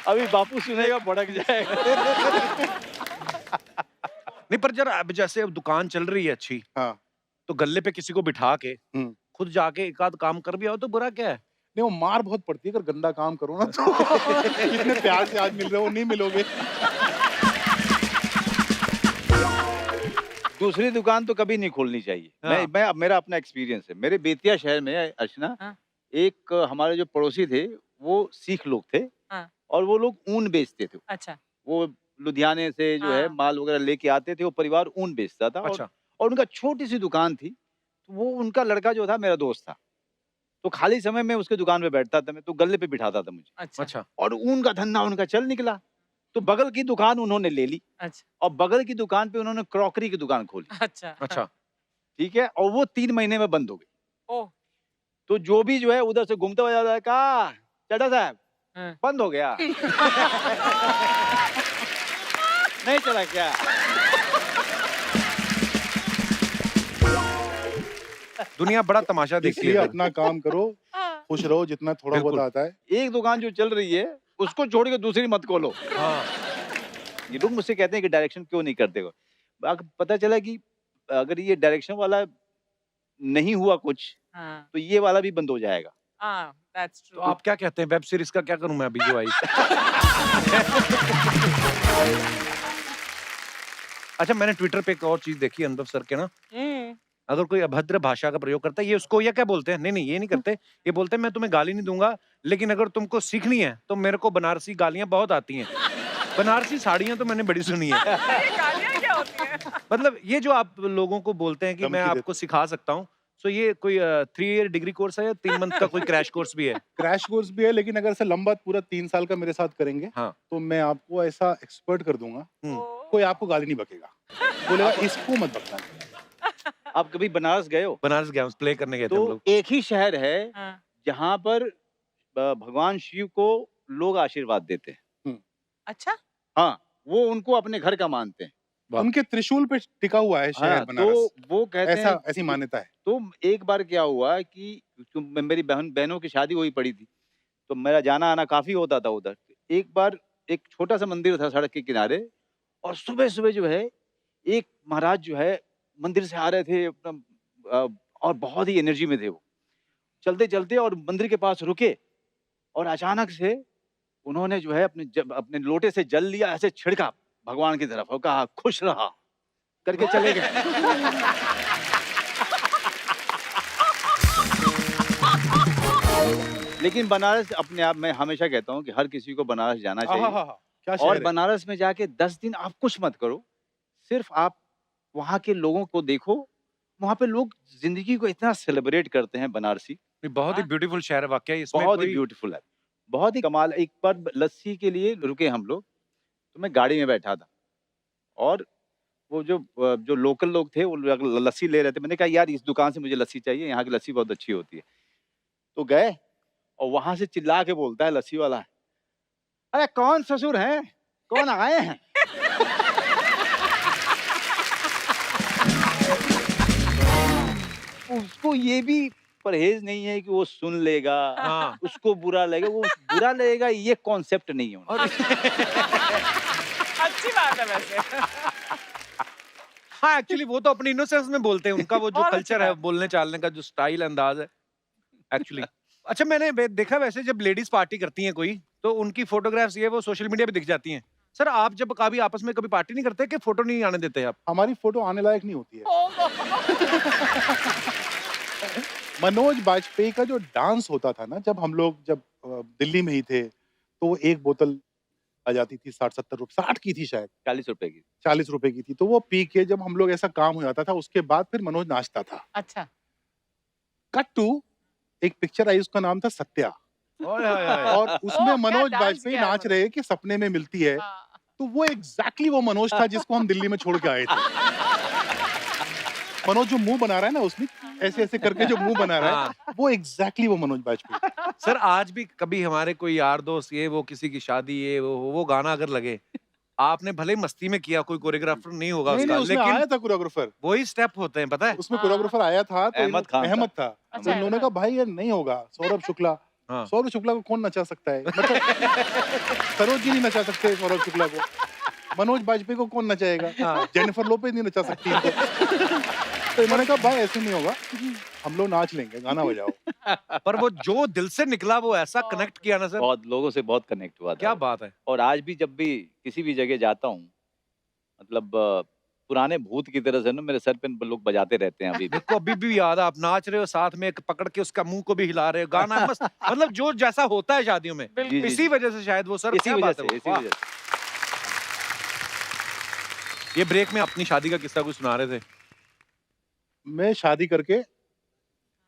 अभी बापू सुनेगा भड़क जाएगा। नहीं, पर जरा अब जैसे अब दुकान चल रही है अच्छी, हाँ। तो गल्ले पे किसी को बिठा के हम्म। खुद जाके एक आध काम कर भी आओ तो बुरा क्या है। नहीं वो मार बहुत पड़ती है अगर गंदा काम करो ना तो। इतने प्यार से आज मिल रहे हो, नहीं मिलोगे। दूसरी दुकान तो कभी नहीं खोलनी चाहिए। हाँ। मैं मेरा अपना एक्सपीरियंस है। मेरे बेतिया शहर में अर्चना, हाँ। एक हमारे जो पड़ोसी थे वो सिख लोग थे। हाँ। और वो लोग ऊन बेचते थे। अच्छा। वो लुधियाने से जो है हाँ। माल वगैरह लेके आते थे, वो परिवार ऊन बेचता था। अच्छा। और उनका छोटी सी दुकान थी। तो वो उनका लड़का जो था मेरा दोस्त था, तो खाली समय में उसके दुकान पे बैठता था, मैं तो गले पे बिठाता था मुझे। अच्छा। अच्छा। और ऊन का धंधा उनका चल निकला, तो बगल की दुकान उन्होंने ले ली। अच्छा। और बगल की दुकान पे उन्होंने क्रॉकरी की दुकान खोली। अच्छा। अच्छा। ठीक है, और वो 3 महीने में बंद हो गई। ओह! तो जो भी जो है उधर से घूमता हुआ जाता है, कहा चड्ढा साहब हाँ। बंद हो गया। नहीं चला क्या? दुनिया बड़ा तमाशा देखती इसलिए है। अपना काम करो, हाँ। खुश रहो जितना थोड़ा बहुत बिल्कुल। आता है। एक दुकान जो चल रही है उसको छोड़ के दूसरी मत खोलो। हाँ। ये लोग मुझसे कहते हैं कि डायरेक्शन क्यों नहीं करते हो। पता चला कि अगर ये डायरेक्शन वाला नहीं हुआ कुछ, हाँ। तो ये वाला भी बंद हो जाएगा। हाँ, दैट्स तो ट्रू। आप क्या कहते हैं, वेब सीरीज का क्या करूं मैं अभी जो आई। अच्छा, मैंने ट्विटर पे एक और चीज देखी अनुभव सर के ना, अगर कोई अभद्र भाषा का प्रयोग करता है, ये उसको ये क्या बोलते हैं, नहीं ये नहीं करते, ये बोलते हैं मैं तुम्हें गाली नहीं दूंगा, लेकिन अगर तुमको सीखनी है तो मेरे को बनारसी गालियां बहुत आती हैं। बनारसी साड़ियां तो मैंने बड़ी सुनी है। ये गालियाँ क्या होती हैं? मतलब ये जो आप लोगों को बोलते हैं कि मैं धमकी आपको सिखा सकता हूँ, सो ये कोई 3 ईयर डिग्री कोर्स है या 3 मंथ का कोई क्रैश कोर्स भी है। क्रैश कोर्स भी है, लेकिन अगर से लंबा पूरा 3 साल का मेरे साथ करेंगे, हाँ। तो मैं आपको ऐसा एक्सपर्ट कर दूंगा, ओह! कोई आपको गाली नहीं बकेगा। बोलेगा इसको मत बकना। आप कभी बनारस गए हो? बनारस गया, प्ले करने गए थे हम तो लोग। एक ही शहर है हाँ। जहाँ पर भगवान शिव को लोग आशीर्वाद देते हैं। अच्छा? हाँ, वो उनको अपने घर का मानते हैं। वाह। उनके त्रिशूल पे टिका हुआ है शहर हाँ, बनारस। तो वो कहते ऐसा हैं ऐसी मान्यता है। तो एक बार क्या हुआ कि मेरी बहनों की शादी हुई पड़ी थी, तो मेरा जाना आना काफी होता था उधर। एक बार एक छोटा सा मंदिर था सड़क के किनारे, और सुबह सुबह जो है एक महाराज जो है मंदिर से आ रहे थे अपना, और बहुत ही एनर्जी में थे वो। चलते चलते और मंदिर के पास रुके, और अचानक से उन्होंने जो है अपने लोटे से जल लिया, ऐसे छिड़का भगवान की तरफ और कहा खुश रहा करके चले गए। लेकिन बनारस अपने आप में हमेशा कहता हूँ कि हर किसी को बनारस जाना चाहिए। क्या शहर और है। बनारस में जाके 10 दिन आप कुछ मत करो, सिर्फ आप वहाँ के लोगों को देखो। वहाँ पे लोग जिंदगी को इतना सेलिब्रेट करते हैं बनारसी। बहुत ही हाँ। ब्यूटीफुल शहर है वाकई, इसमें बहुत ही कोई ब्यूटीफुल है, बहुत ही कमाल। एक बार लस्सी के लिए रुके हम लोग, तो मैं गाड़ी में बैठा था, और वो जो लोकल लोग थे वो लस्सी ले रहे थे। मैंने कहा यार इस दुकान से मुझे लस्सी चाहिए, यहाँ की लस्सी बहुत अच्छी होती है। तो गए, और वहां से चिल्ला के बोलता है लस्सी वाला, अरे कौन ससुर है, कौन आए हैं? उसको ये भी परहेज नहीं है कि वो सुन लेगा, हाँ। उसको बुरा लगेगा, वो बुरा लगेगा, ये कॉन्सेप्ट नहीं है उनका। और अच्छी बात है वैसे। हाँ, एक्चुअली वो तो अपनी इनोसेंस में बोलते हैं, उनका वो जो और अच्छी कल्चर है, बात। बोलने चालने का जो स्टाइल अंदाज है, एक्चुअली अच्छा मैंने देखा वैसे जब लेडीज पार्टी करती हैं कोई तो उनकी फोटोग्राफ्स ये वो सोशल मीडिया पे दिख जाती हैं। सर आप जब कभी आपस में कभी पार्टी नहीं करते कि फोटो नहीं आने देते आप? हमारी फोटो आने लायक नहीं होती है। मनोज बाजपेयी का जो डांस होता था ना, जब हम लोग दिल्ली में ही थे, तो वो एक बोतल आ जाती थी 60-70 रुपए, 60 की थी शायद, 40 रुपए की। 40 रुपए की थी। तो वो पी के जब हम लोग ऐसा काम हो जाता था, उसके बाद फिर मनोज नाचता था। अच्छा। कट टू एक पिक्चर आई, उसका नाम था सत्या, ओए होए होए। और उसमें क्या मनोज डांस बाजपेयी किया है नाच रहे कि सपने में मिलती है। हाँ। तो वो एग्जैक्टली वो मनोज था जिसको हम दिल्ली में छोड़ के आए थे। मनोज जो मुंह बना रहा है ना उसमें, ऐसे ऐसे करके जो मुंह बना रहा है, वो एग्जैक्टली वो मनोज बाजपेयी। सर आज भी कभी हमारे कोई यार दोस्त ये वो किसी की शादी ये वो गाना अगर लगे, आपने भले ही मस्ती में किया, कोई कोरियोग्राफर नहीं होगा नहीं उसका, नहीं, उसमें लेकिन आया था कोरियोग्राफर, वही स्टेप होते हैं पता है। उसमें हाँ। कोरियोग्राफर आया था, तो अहमद खान था। अहमद था। अच्छा, तो उन्होंने कहा भाई ये नहीं होगा, सौरभ शुक्ला। हाँ। सौरभ शुक्ला को कौन नचा सकता है, मतलब सरोज जी नहीं नचा सकते सौरभ शुक्ला को, मनोज बाजपेयी को कौन नचाएगा, हाँ। जेनिफर लोपेज नहीं नचा सकती इनको। तो इन्होंने कहा भाई ऐसे नहीं होगा, हम लोग नाच लेंगे, गाना बजाओ। पर वो जो दिल से निकला वो ऐसा कनेक्ट किया ना सर, बहुत लोगों से बहुत कनेक्ट हुआ था क्या वो। बात है। और आज भी जब भी किसी भी जगह जाता हूँ, मतलब पुराने भूत की तरह से ना मेरे सर पे लोग बजाते रहते हैं अभी भी। देखो अभी भी याद है, आप नाच रहे हो साथ में एक पकड़ के उसका मुंह को भी हिला रहे हो, गाना मस्त, मतलब जो जैसा होता है शादियों में, जी, जी, इसी जी। वजह से शायद वो सर, इसी क्या वजह बात है से, वो, इसी वाह। वजह से। ये ब्रेक में अपनी शादी का किस्सा कुछ सुना रहे थे। मैं शादी करके,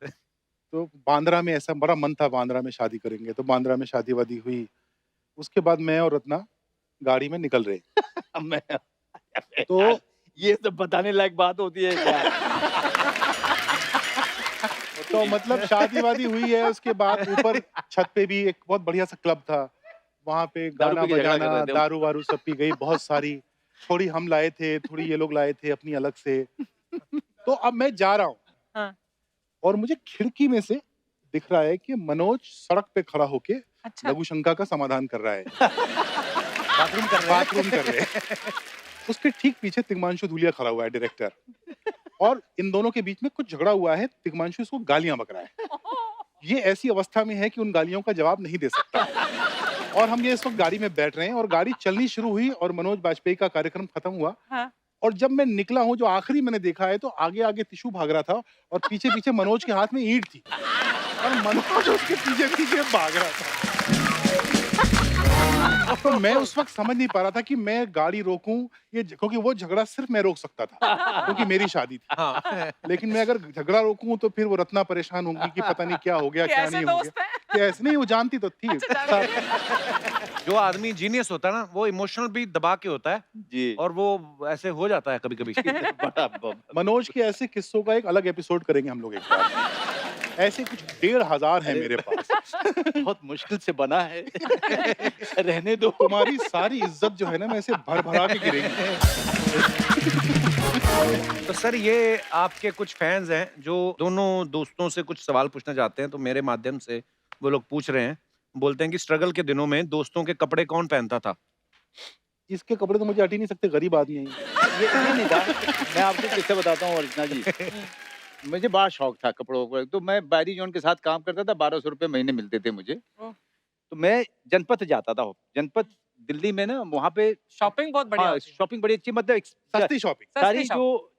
तो बांद्रा में ऐसा बड़ा मन था, बांद्रा में शादी करेंगे, तो बांद्रा में शादी वादी हुई। उसके बाद मैं और रत्ना गाड़ी में निकल रहे, अब मैं तो ये सब बताने लायक बात होती है क्या? तो मतलब शादी वादी हुई है, उसके बाद ऊपर छत पे भी एक बहुत बढ़िया सा क्लब था, वहाँ पे दारू गाना पी के झगड़ा कर बजाना, रहे थे। दारू वारू सब पी गई बहुत सारी, थोड़ी हम लाए थे, थोड़ी ये लोग लाए थे अपनी अलग से। तो अब मैं जा रहा हूँ, हाँ। और मुझे खिड़की में से दिख रहा है कि मनोज सड़क पे खड़ा होके अच्छा। लघु शंका का समाधान कर रहा है, बाथरूम कर रहे हैं। बाथरूम कर रहे हैं। उसके ठीक पीछे तिग्मांशु धूलिया खड़ा हुआ है, डायरेक्टर, और इन दोनों के बीच में कुछ झगड़ा हुआ है, तिग्मांशु इसको गालियां बक रहा है। ये ऐसी अवस्था में है कि उन गालियों का जवाब नहीं दे सकता, और हम ये इस वक्त गाड़ी में बैठ रहे हैं, और गाड़ी चलनी शुरू हुई और मनोज बाजपेयी का कार्यक्रम खत्म हुआ। हाँ। और जब मैं निकला हूँ, जो आखिरी मैंने देखा है, तो आगे आगे टिशू भाग रहा था और पीछे पीछे मनोज के हाथ में ईंट थी, और मनोज उसके पीछे पीछे भाग रहा था। तो मैं उस वक्त समझ नहीं पा रहा था कि मैं गाड़ी रोकूं, ये क्योंकि वो झगड़ा सिर्फ मैं रोक सकता था क्योंकि मेरी शादी थी। हाँ। लेकिन मैं अगर झगड़ा रोकूं तो फिर वो रत्ना परेशान होंगी कि पता नहीं क्या हो गया, क्या कैसे नहीं हो दोस्त गया। हैं? कि ऐसे नहीं, वो जानती तो थी। अच्छा, जानती जो आदमी जीनियस होता है ना, वो इमोशनल भी दबा के होता है, जी। और वो ऐसे हो जाता है कभी कभी। बड़ा मनोज के ऐसे किस्सों का एक अलग एपिसोड करेंगे हम लोग एक बार। ऐसे कुछ 1500 है मेरे पास। बहुत मुश्किल से बना है। रहने दो। तुम्हारी सारी इज्जत जो है ना, मैं ऐसे भर भरा के गिरेंगी। तो सर ये आपके कुछ फैंस हैं जो दोनों दोस्तों से कुछ सवाल पूछना चाहते हैं, तो मेरे माध्यम से वो लोग पूछ रहे हैं, बोलते हैं कि स्ट्रगल के दिनों में दोस्तों के कपड़े कौन पहनता था? इसके कपड़े तो मुझे हट ही नहीं सकते, गरीब आदमी है ये। ये नहीं था। मैं आपको किस्सा बताता हूँ अर्चना जी। मुझे बड़ा शौक था कपड़ों का, तो मैं बैरी जॉन के साथ काम करता था, 1200 रुपए महीने मिलते थे मुझे। ओह। तो मैं जनपथ जाता था, जनपथ दिल्ली में ना, वहाँ पे शॉपिंग बहुत बढ़िया हाँ, होती है। शॉपिंग बड़ी अच्छी, मतलब सस्ती शॉपिंग। सारी सस्ती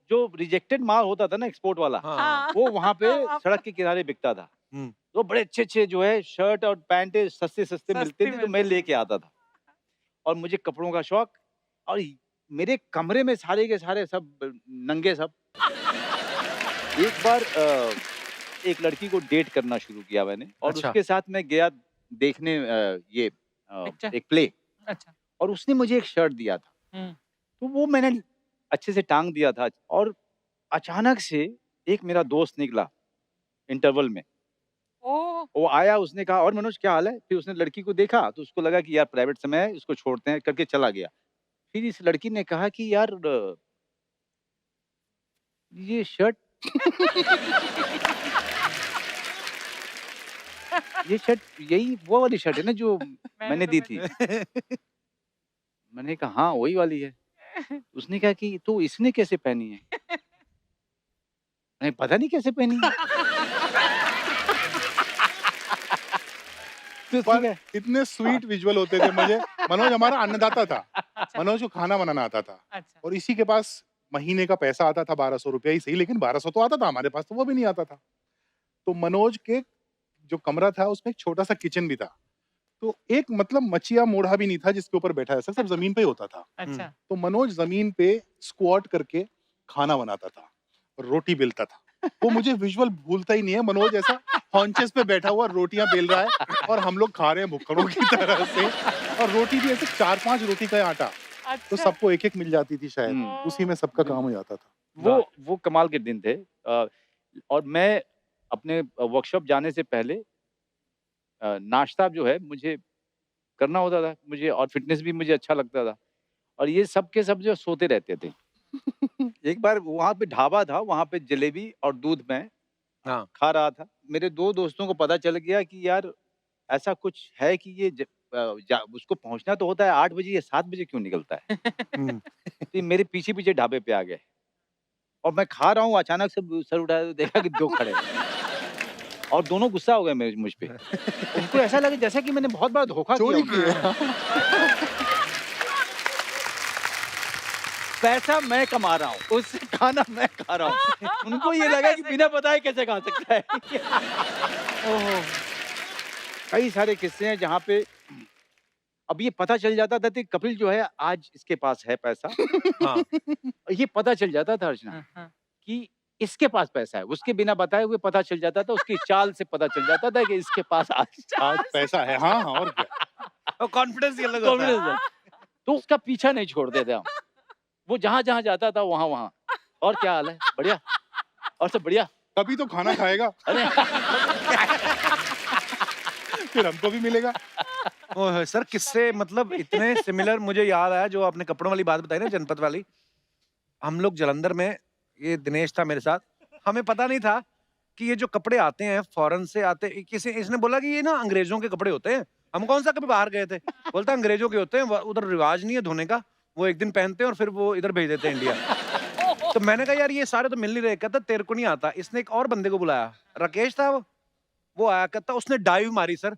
जो रिजेक्टेड माल होता था ना, एक्सपोर्ट वाला, हाँ। वो वहाँ पे हाँ। सड़क के किनारे बिकता था। हम्म। तो बड़े अच्छे जो है शर्ट और पैंट सस्ते मिलते थे, तो मैं लेके आता था। और मुझे कपड़ों का शौक, और मेरे कमरे में सारे के सारे सब नंगे सब। एक बार एक लड़की को डेट करना शुरू किया मैंने, और अच्छा। उसके साथ मैं गया देखने ये पिक्चर? एक प्ले, अच्छा। और उसने मुझे एक शर्ट दिया था, तो वो मैंने अच्छे से टांग दिया था, और अचानक से एक मेरा दोस्त निकला इंटरवल में। ओह! वो आया, उसने कहा और मनोज क्या हाल है? फिर उसने लड़की को देखा, तो उसको लगा कि यार प्राइवेट समय है, इसको छोड़ते हैं, करके चला गया। फिर इस लड़की ने कहा कि यार ये शर्ट ये शर्ट यही वो वाली शर्ट है ना जो मैंने दी थी। मैंने कहा हाँ वही वाली है। उसने कहा कि तो इसने कैसे पहनी है? मैंने, पता नहीं कैसे पहनी है। पर इतने स्वीट विजुअल होते थे। मुझे मनोज हमारा अन्नदाता था। मनोज को खाना बनाना आता था। अच्छा। और इसी के पास महीने का पैसा आता था 1200 रुपया ही सही, लेकिन 1200 तो आता था, हमारे पास तो वो भी नहीं आता था। तो मनोज के जो कमरा था उसमें एक छोटा सा किचन भी था। तो एक मतलब मचिया मोढ़ा भी नहीं था जिसके ऊपर बैठा है, सब जमीन पे ही होता था। अच्छा। तो मनोज जमीन पे स्क्वाट करके खाना बनाता था और रोटी बेलता था। वो मुझे विजुअल भूलता ही नहीं है। मनोज ऐसा हॉन्चेस पे बैठा हुआ रोटियां बेल रहा है और हम लोग खा रहे हैं भुक्कड़ों की तरह से। और रोटी भी ऐसे 4-5 रोटी का आटा, तो अच्छा। सबको एक-एक मिल जाती थी शायद। उसी में सबका काम हो जाता था। वो कमाल के दिन थे। और मैं अपने वर्कशॉप जाने से पहले नाश्ता जो है मुझे करना होता था मुझे, और फिटनेस भी मुझे अच्छा लगता था। और ये सब के सब जो सोते रहते थे। एक बार वहाँ पे ढाबा था, वहाँ पे जलेबी और दूध मैं खा रहा था। मेरे 2 दोस्तों को पता चल गया कि यार ऐसा कुछ है कि ये उसको पहुँचना तो होता है 8 बजे, ये 7 बजे क्यों निकलता है? तो ये मेरे पीछे-पीछे ढाबे पे आ गए। और मैं खा रहा हूँ, अचानक से सर उठाया तो देखा कि 2 खड़े हैं। और दोनों गुस्सा हो गए मुझ पे। उनको ऐसा लगा जैसा कि मैंने बहुत बड़ा धोखा चोरी किया। पैसा मैं कमा रहा हूँ, उससे खाना मैं खा रहा हूँ। उनको ये लगा कि बिना बताए कैसे खा सकता है। ओहो! कई सारे किस्से हैं जहाँ पे अब ये पता चल जाता था कि कपिल जो है आज इसके पास है पैसा। ये पता चल जाता था अर्चना कि इसके पास पैसा है। उसके बिना बताए हुए पता चल जाता था, उसकी चाल से पता चल जाता था कि इसके पास आज पैसा है। हाँ, हाँ, और क्या। और कॉन्फिडेंस ही अलग होता है। तो उसका पीछा नहीं छोड़ते थे हम। वो जहाँ-जहाँ जाता था वहाँ-वहाँ। और क्या हाल है? बढ़िया? और सब बढ़िया? तभी तो खाना खाएगा। अरे! फिर हमको भी मिलेगा। ओह सर, किस्से मतलब इतने सिमिलर मुझे याद आया जो आपने कपड़ों वाली बात बताई ना, जनपद वाली। हम लोग जालंधर में, ये दिनेश था मेरे साथ, हमें पता नहीं था कि ये जो कपड़े आते हैं फॉरेन से आते, किसी इसने बोला कि ये ना अंग्रेजों के कपड़े होते हैं। हम कौन सा कभी बाहर गए थे, बोलता अंग्रेजों के होते हैं, उधर रिवाज नहीं है धोने का, वो एक दिन पहनते हैं और फिर वो इधर भेज देते हैं इंडिया। तो मैंने कहा यार ये सारे तो मिल नहीं रहे। कहता तेरे को नहीं आता। इसने एक और बंदे को बुलाया, राकेश था वो आया, कहता उसने डाइव मारी सर।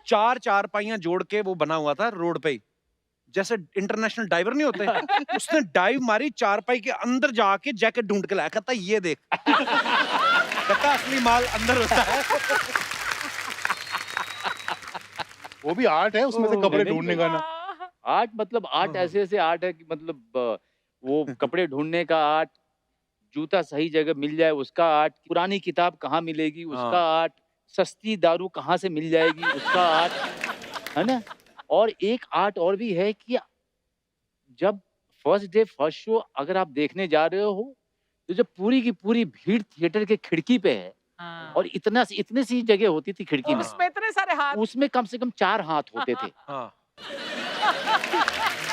4 चारपाइयां जोड़ के वो बना हुआ था रोड पे ही, जैसे इंटरनेशनल डाइवर नहीं होते। उसने डाइव मारी, चारपाई के अंदर जाके जैकेट ढूंढ के लाया। कहता ये देख। कहता असली माल अंदर होता है। वो भी आर्ट है उसमें से कपड़े ढूंढने का ना। आर्ट मतलब आर्ट ऐसे आर्ट है कि मतलब वो कपड़े ढूंढने का आर्ट, जूता सही जगह मिल जाए उसका आर्ट, पुरानी किताब कहाँ मिलेगी उसका आर्ट, सस्ती दारू कहाँ से मिल जाएगी उसका आर्ट, है ना। और एक आर्ट और भी है कि जब फर्स्ट डे फर्स्ट शो अगर आप देखने जा रहे हो तो जब पूरी की पूरी भीड़ थिएटर के खिड़की पे है, और इतने सी जगह होती थी खिड़की में, उसमें इतने सारे हाथ, उसमें कम से कम 4 हाथ होते थे।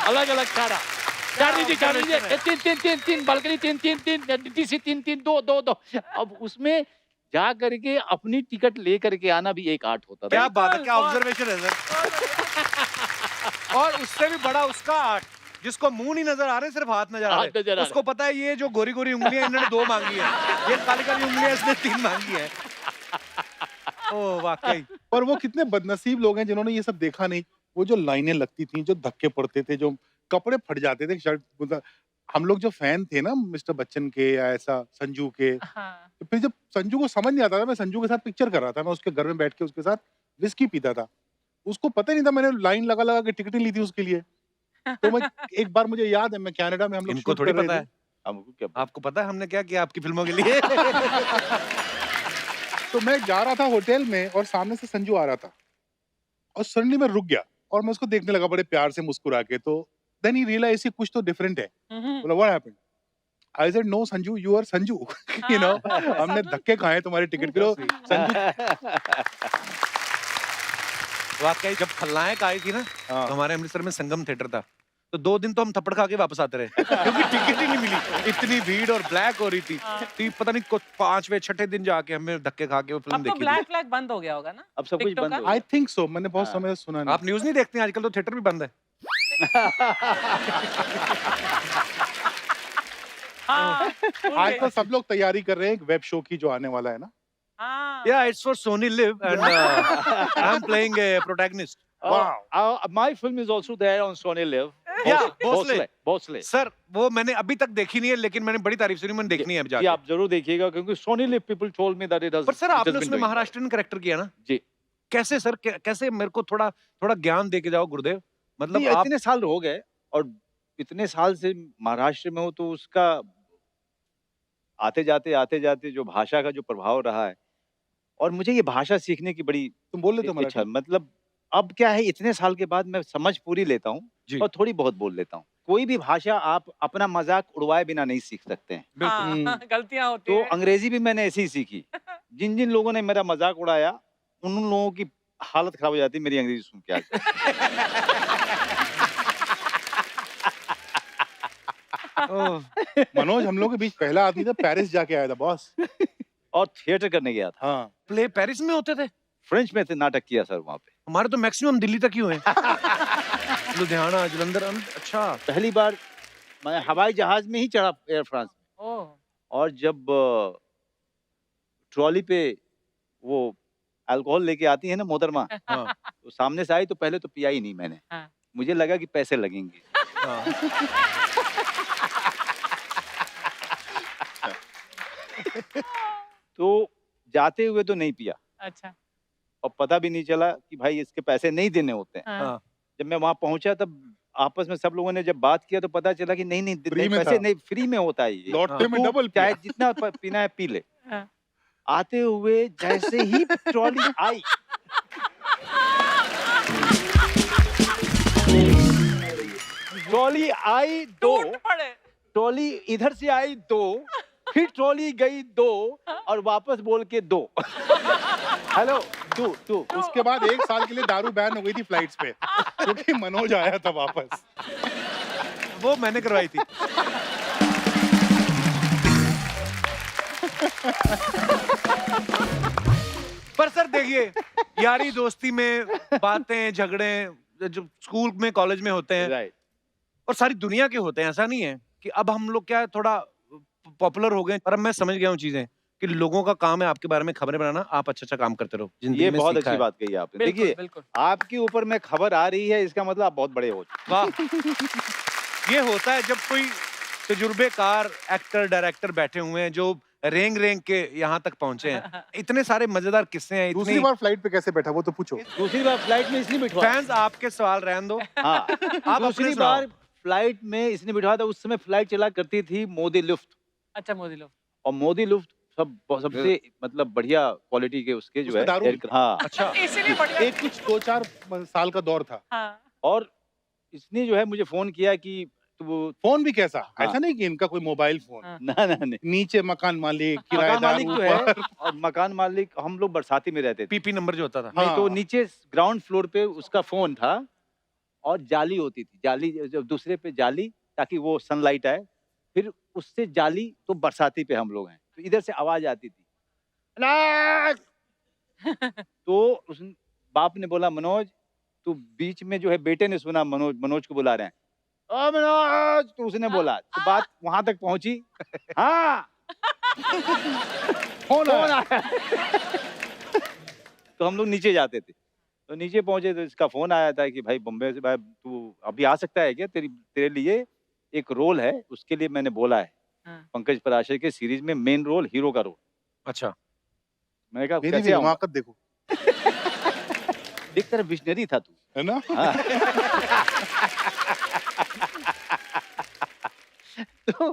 अलग-अलग चार दीजिए, तीन बालकनी, तीन डीसी, तीन, दो। अब उसमें जा करके अपनी टिकट ले करके आना भी एक आर्ट होता था। क्या बात है, क्या ऑब्जर्वेशन है सर। और उससे भी बड़ा उसका आर्ट, जिसको मुंह नहीं नजर आ रहे, सिर्फ हाथ नजर आ रहे, उसको पता है ये जो गोरी गोरी उंगलियां इन्होंने 2 मांगी है, ये काली काली उंगलियां इसने 3 मांगी है। ओह वाकई। पर वो कितने बदनसीब लोग हैं जिन्होंने ये सब देखा नहीं। वो जो लाइनें लगती थी, जो धक्के पड़ते थे, जो कपड़े फट जाते थे शर्ट। हम लोग जो फैन थे ना मिस्टर बच्चन के या ऐसा संजू के, तो फिर जब संजू को समझ नहीं आता था, मैं संजू के साथ पिक्चर कर रहा था, मैं उसके घर में बैठ के उसके साथ विस्की पीता था, उसको पता नहीं था मैंने लाइन लगा लगा के टिकटें ली थी उसके लिए। तो मैं एक बार मुझे याद है, मैं कनाडा में हम लोग इनको शूट थोड़ी कर रहे पता थे। है, आपको पता है हमने क्या किया आपकी फिल्मों के लिए। तो मैं जा रहा था होटल में और सामने से संजू आ रहा था और सडनली मैं रुक गया और मैं उसको देखने लगा बड़े प्यार से मुस्कुरा के। तो देन ही रियलाइज कुछ तो डिफरेंट है। बोला what happened? I said no Sanju, you are Sanju. You know, हमने धक्के खाए तुम्हारी टिकट के लिए संजू। वाकई जब खलनायक आई थी ना, तो हमारे अमृतसर में संगम थिएटर था, तो 2 दिन तो हम थप्पड़ खा के वापस आते रहे, क्योंकि टिकट ही नहीं मिली, इतनी भीड़ और ब्लैक हो रही थी। तो पता नहीं 5वें 6ठे दिन जाके हमें धक्के खा के वो फिल्म देखी। ब्लैक फ्लैग बंद हो गया होगा ना अब सब कुछ बंद हो गया। आई थिंक सो, मैंने बहुत समय से सुना नहीं। आप न्यूज़ नहीं देखते हैं आजकल, तो थिएटर भी बंद है। आज तो सब लोग तैयारी कर रहे हैं एक वेब शो की जो आने वाला है ना, हाँ Yeah, it's for Sony Live and I'm playing a protagonist. My film is also there on Sony Live. Yeah, Bhosle. Bhosle. Sir वो मैंने अभी तक देखी नहीं है, लेकिन मैंने बड़ी तारीफ सुनी, मैंने देखनी है अब जी, जाके। आप जरूर देखिएगा क्योंकि Sony Live people told me that it has. पर सर आपने उसमें महाराष्ट्रन कैरेक्टर किया ना? जी। कैसे सर, कैसे? मेरे को थोड़ा ज्ञान दे के जाओ गुरुदेव। मतलब आप इतने साल हो गए और इतने साल से महाराष्ट्र में हो तो उसका आते जाते जो भाषा का जो प्रभाव रहा है, और मुझे ये भाषा सीखने की बड़ी तुम बोल लेते हो इच्छा, मराठी? मतलब अब क्या है, इतने साल के बाद मैं समझ पूरी लेता हूँ और थोड़ी बहुत बोल लेता हूँ। कोई भी भाषा आप अपना मजाक उड़वाए बिना नहीं सीख सकते हैं। हाँ, गलतियां होती तो हैं। अंग्रेजी भी मैंने ऐसे ही सीखी। जिन जिन लोगों ने मेरा मजाक उड़ाया उन लोगों की हालत खराब हो जाती मेरी अंग्रेजी सुन के आज। मनोज हम लोग के बीच पहला आदमी था, पेरिस जाके आया था बॉस। और थिएटर करने गया था। हाँ। प्ले पेरिस में होते थे? फ्रेंच में थे, नाटक किया सर वहाँ पे। हमारे तो मैक्सिमम दिल्ली तक ही हुए हैं। लुधियाना, जलंधर। अच्छा। पहली बार मैं हवाई जहाज में ही चढ़ा एयर फ्रांस में। ओह, और जब ट्रॉली पे वो अल्कोहल लेके आती है ना मोहतरमा, हाँ। तो सामने से आई तो पहले तो पिया ही नहीं मैंने। हाँ। मुझे लगा कि पैसे लगेंगे। हाँ। तो जाते हुए तो नहीं पिया अच्छा और पता भी नहीं चला कि भाई इसके पैसे नहीं देने होते हैं। हाँ। जब मैं वहां पहुंचा तब आपस में सब लोगों ने जब बात किया तो पता चला कि नहीं फ्री में पैसे था। नहीं, फ्री में होता है ये। लौटते में तू डबल चाहे जितना पीना है पी ले। हाँ। आते हुए जैसे ही ट्रॉली आई, ट्रॉली आई दो, टूट पड़े। ट्रॉली इधर से आई दो, फिर ट्रॉली गई दो और वापस बोल के दो। हेलो तू उसके बाद 1 साल के लिए दारू बैन हो गई थी फ्लाइट्स पे, क्योंकि मनोज आया था वापस। वो मैंने करवाई थी। पर सर देखिए, यारी दोस्ती में बातें झगड़े जो स्कूल में कॉलेज में होते हैं राइट। और सारी दुनिया के होते हैं, ऐसा नहीं है कि अब हम लोग क्या है थोड़ा पॉपुलर हो गए, पर अब मैं समझ गया हूँ चीजें कि लोगों का काम है आपके बारे में खबरें बनाना, आप अच्छा काम करते रहो। जिंदगी ये में बहुत सीखा अच्छी है। बात कही आपने। बिल्कुल, देखिए बिल्कुल। आपके ऊपर में खबर आ रही है, इसका मतलब आप बहुत बड़े हो चुके वाह। ये होता है जब कोई तजुर्बेकार एक्टर डायरेक्टर बैठे हुए हैं जो रेंग के यहाँ तक पहुंचे हैं। इतने सारे मजेदार किस्से हैं। दूसरी बार फ्लाइट पे कैसे बैठा वो तो पूछो। हैं। दूसरी बार फ्लाइट में इसलिए बिठवा। फैंस आपके सवाल रहने दो। हाँ। आप दूसरी अपने बार फ्लाइट में इसने बिठवाया था, उस समय फ्लाइट चला करती थी मोदी लुफ्त, अच्छा मोदी लोग। और मोदी लुफ्ट सबसे मतलब बढ़िया क्वालिटी के उसके जो उसमें है दारू हाँ। अच्छा। इसीलिए बढ़िया। एक कुछ 2-4 साल का दौर था। हाँ। और इसने जो है मुझे फोन किया कि तू फोन भी कैसा, हाँ। ऐसा नहीं कि इनका कोई मोबाइल फोन, हाँ। ना नहीं, नीचे मकान मालिक, मकान किराएदार मालिक जो है, ऊपर। और मकान मालिक हम लोग बरसाती में रहते थे। पीपी नंबर जो होता था। नहीं तो हाँ। नीचे ग्राउंड फ्लोर पे उसका फोन था और जाली होती थी, जाली जब दूसरे पे जाली ताकि वो सनलाइट आए, फिर उससे जाली, तो बरसाती पे हम लोग हैं तो इधर से आवाज आती थी अनाज। तो उस बाप ने बोला मनोज, तो बीच में जो है बेटे ने सुना मनोज को बुला रहे हैं, ओ मनोज, तो उसने बोला, तो बात वहां तक पहुंची। हाँ फोन आया। आया। तो हम लोग नीचे जाते थे, तो नीचे पहुंचे तो इसका फोन आया था कि भाई बम्बे से, भाई तू अभी आ सकता है क्या, तेरे लिए एक रोल है, उसके लिए मैंने बोला है। हाँ। पंकज पराशर के सीरीज में मेन रोल, हीरो का रोल। अच्छा। मैंने कहा मेरी भी कैसे आऊंगा? हिमाकत देखो, एक तरह विशनरी था तू। है ना? हाँ। तो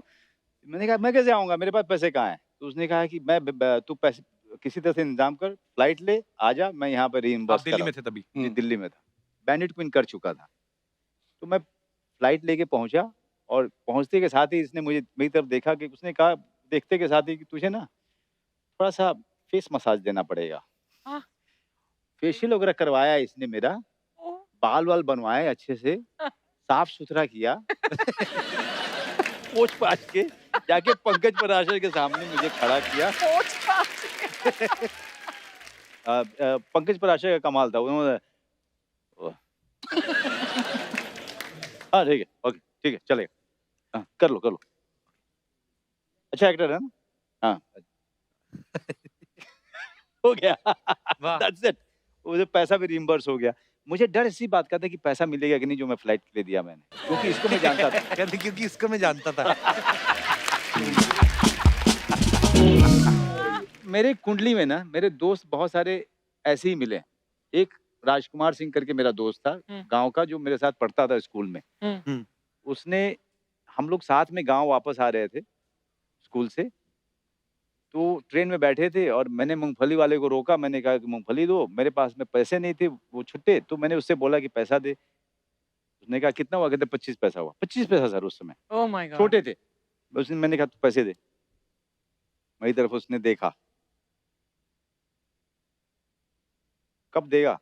मैंने कहा मैं कैसे आऊंगा, मेरे पास पैसे कहाँ हैं? तो उसने कहा कि तू पैसे किसी तरह से इंतजाम कर, फ्लाइट ले, आजा, मैं यहाँ पर आप रीइंबर्स दिल्ली में थे तभी? जी, दिल्ली में था, बैंडिट क्वीन कर चुका था। तो मैं फ्लाइट लेके पहुंचा और पहुंचते के साथ ही इसने मुझे मेरी तरफ देखा, कि उसने कहा देखते के साथ ही कि तुझे ना थोड़ा सा फेस मसाज देना पड़ेगा। हाँ। फेशियल वगैरह करवाया इसने मेरा, ओह, बाल वाल बनवाए अच्छे से, साफ सुथरा किया। पोंछ पाछ के जाके पंकज पराशर के सामने मुझे खड़ा किया। पोंछ पाछ। पंकज पराशर का कमाल था, उन्होंने हाँ ठीक है, ओके ठीक है, चलेगा, हाँ, कर लो। अच्छा एक्टर है ना? हाँ। हो गया। वाह। That's it. मुझे पैसा भी रिइंबर्स हो गया। मुझे डर इसी बात का था कि पैसा मिलेगा कि नहीं जो मैं फ्लाइट के लिए दिया मैंने, क्योंकि इसको मैं जानता था। कहते क्योंकि इसको मैं जानता था। मेरे कुंडली में ना मेरे दोस्त बहुत सारे ऐसे ही मिले। एक राजकुमार सिंह करके मेरा दोस्त था गांव का, जो मेरे साथ पढ़ता था स्कूल में। उसने, हम लोग साथ में गांव वापस आ रहे थे स्कूल से, तो ट्रेन में बैठे थे और मैंने मूंगफली वाले को रोका। मैंने कहा कि मूंगफली दो, मेरे पास में पैसे नहीं थे, वो छुट्टे। तो मैंने उससे बोला कि पैसा दे। उसने कहा कितना हुआ? कहते 25 पैसा हुआ। 25 पैसा सर उस समय, ओह माय गॉड। छोटे थे। उसने, मैंने कहा तू पैसे दे। मेरी तरफ उसने देखा, कब देगा?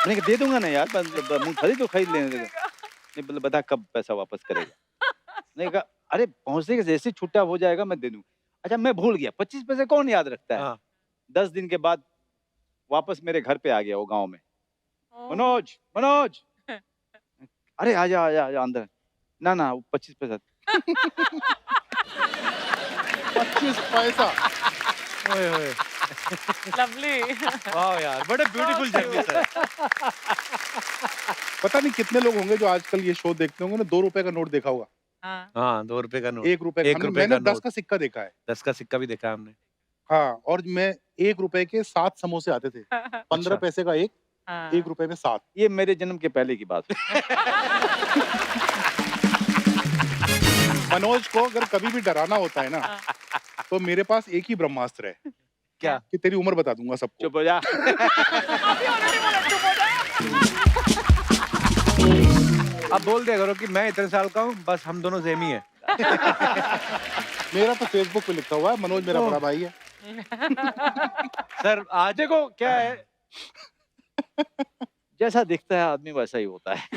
मैंने कहा दे दूंगा ना यार, मूंगफली तो खरीद लेने देगा। नहीं बोले बता कब पैसा वापस करेगा? नहीं कहा अरे पहुंचने के जैसे छुट्टा हो जाएगा मैं दे दूंगा। अच्छा मैं भूल गया, 25 पैसे कौन याद रखता है? 10 दिन के बाद वापस मेरे घर पे आ गया वो गांव में। मनोज, मनोज, अरे आजा आजा आजा अंदर। ना ना 25 पैसा। 25 पैसा। ओए ओए। लवली। वाह यार, बड़े ब्यूटीफुल जर्नी सर। पता नहीं कितने लोग होंगे जो आजकल ये शो देखते होंगे ना, 2 रुपए का नोट देखा होगा। हाँ, 2 रुपए का नोट। 1 रुपए एक का। रुपए मैंने का 10 नोट। का सिक्का देखा है। 10 का सिक्का भी देखा है हमने। हाँ, और मैं 1 रुपए के 7 समोसे आते थे। 15 पैसे का एक, 1 रुपए में 7। ये मेरे जन्म के पहले की बात है। मनोज को अगर कभी भी डराना होता है ना, तो मेरे पास एक ही ब्रह्मास्त्र है। क्या? कि तेरी उम्र बता दूंगा सबको। चुप हो जा। अभी ऑलरेडी बोला चुप हो जा। अब बोल दिया करो कि मैं इतने साल का हूँ, बस हम दोनों सेम ही है। मेरा तो फेसबुक पे लिखा हुआ है, मनोज मेरा बड़ा भाई है। सर आज देखो क्या है, जैसा दिखता है आदमी वैसा ही होता है।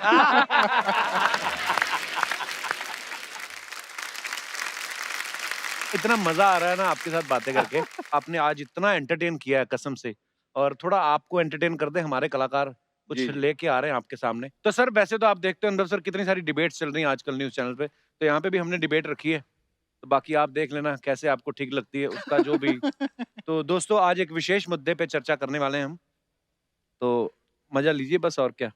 इतना मजा आ रहा है ना आपके साथ बातें करके। आपने आज इतना एंटरटेन किया है कसम से, और थोड़ा आपको एंटरटेन कर दे हमारे कलाकार कुछ जी। लेके आ रहे हैं आपके सामने। तो सर वैसे तो आप देखते हो अंदर सर कितनी सारी डिबेट्स चल रही हैं आजकल न्यूज चैनल पे, तो यहाँ पे भी हमने डिबेट रखी है, तो बाकी आप देख लेना कैसे आपको ठीक लगती है उसका जो भी। तो दोस्तों आज एक विशेष मुद्दे पे चर्चा करने वाले हैं हम, तो मजा लीजिए बस, और क्या।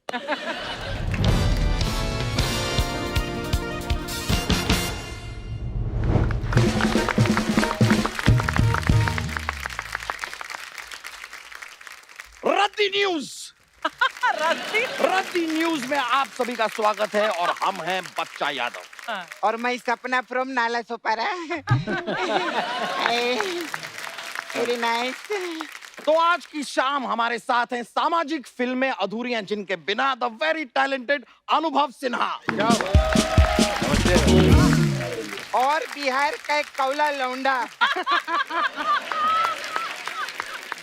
रद्दी न्यूज। रद्दी। रद्दी न्यूज में आप सभी का स्वागत है और हम हैं बच्चा यादव। और मैं सपना from Nala Sopara. Very nice. तो आज की शाम हमारे साथ हैं सामाजिक फिल्में अधूरियां जिनके बिना, द वेरी टैलेंटेड अनुभव सिन्हा। और बिहार का एक कौला लौंडा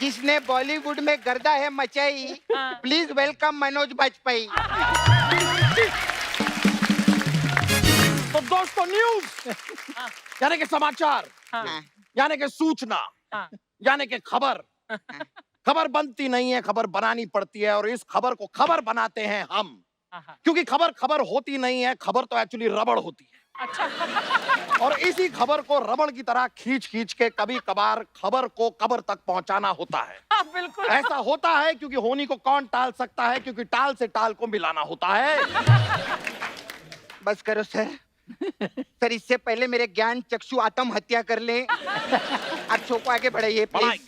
जिसने बॉलीवुड में गर्दा है मचाई। Please welcome Manoj Bajpayee. तो दोस्तों न्यूज यानी कि समाचार, यानी कि सूचना, यानी कि खबर। खबर बनती नहीं है, खबर बनानी पड़ती है, और इस खबर को खबर बनाते हैं हम, क्योंकि खबर खबर होती नहीं है, खबर तो एक्चुअली रबड़ होती है। और इसी खबर को रबड़ की तरह खींच खींच के कभी कभार खबर को कब्र तक पहुंचाना होता है। बिल्कुल ऐसा होता है क्योंकि होनी को कौन टाल सकता है, क्योंकि टाल से टाल को मिलाना होता है। बस करो सर। सर इससे पहले मेरे ज्ञान चक्षु आत्महत्या कर ले। आप शो को आगे बढ़ाइए प्लीज।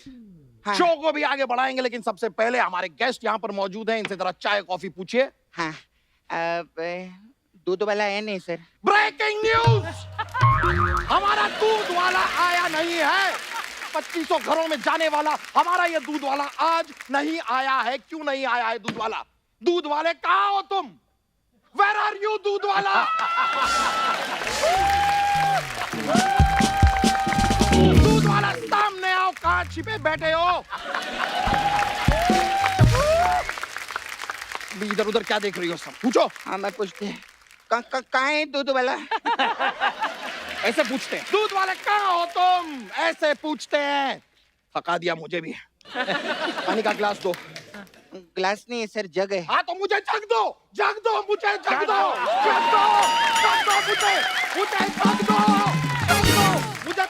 हाँ। शो को भी आगे बढ़ाएंगे, लेकिन सबसे पहले हमारे गेस्ट यहाँ पर मौजूद हैं, इनसे जरा चाय कॉफी पूछिए। हाँ। दूध वाला है नहीं सर? ब्रेकिंग न्यूज, हमारा दूध वाला आया नहीं है। 2500 घरों में जाने वाला हमारा ये दूध वाला आज नहीं आया है। क्यों नहीं आया है दूध वाला? दूध वाले कहाँ हो तुम? Where are you दूध वाला? दूध वाला सामने आओ, कहाँ छिपे बैठे हो? इधर उधर क्या देख रही हो सब? पूछो। हाँ मैं पूछते कहाँ है दूध वाला? ऐसे पूछते हैं, दूध वाले कहाँ हो तुम? ऐसे पूछते हैं। थका दिया मुझे भी। पानी का ग्लास दो। ग्लास नहीं है सर, जग है। हाँ तो मुझे जग दो, जग दो, मुझे जग दो, जग दो, जग दो, मुझे जग दो, जग दो, मुझे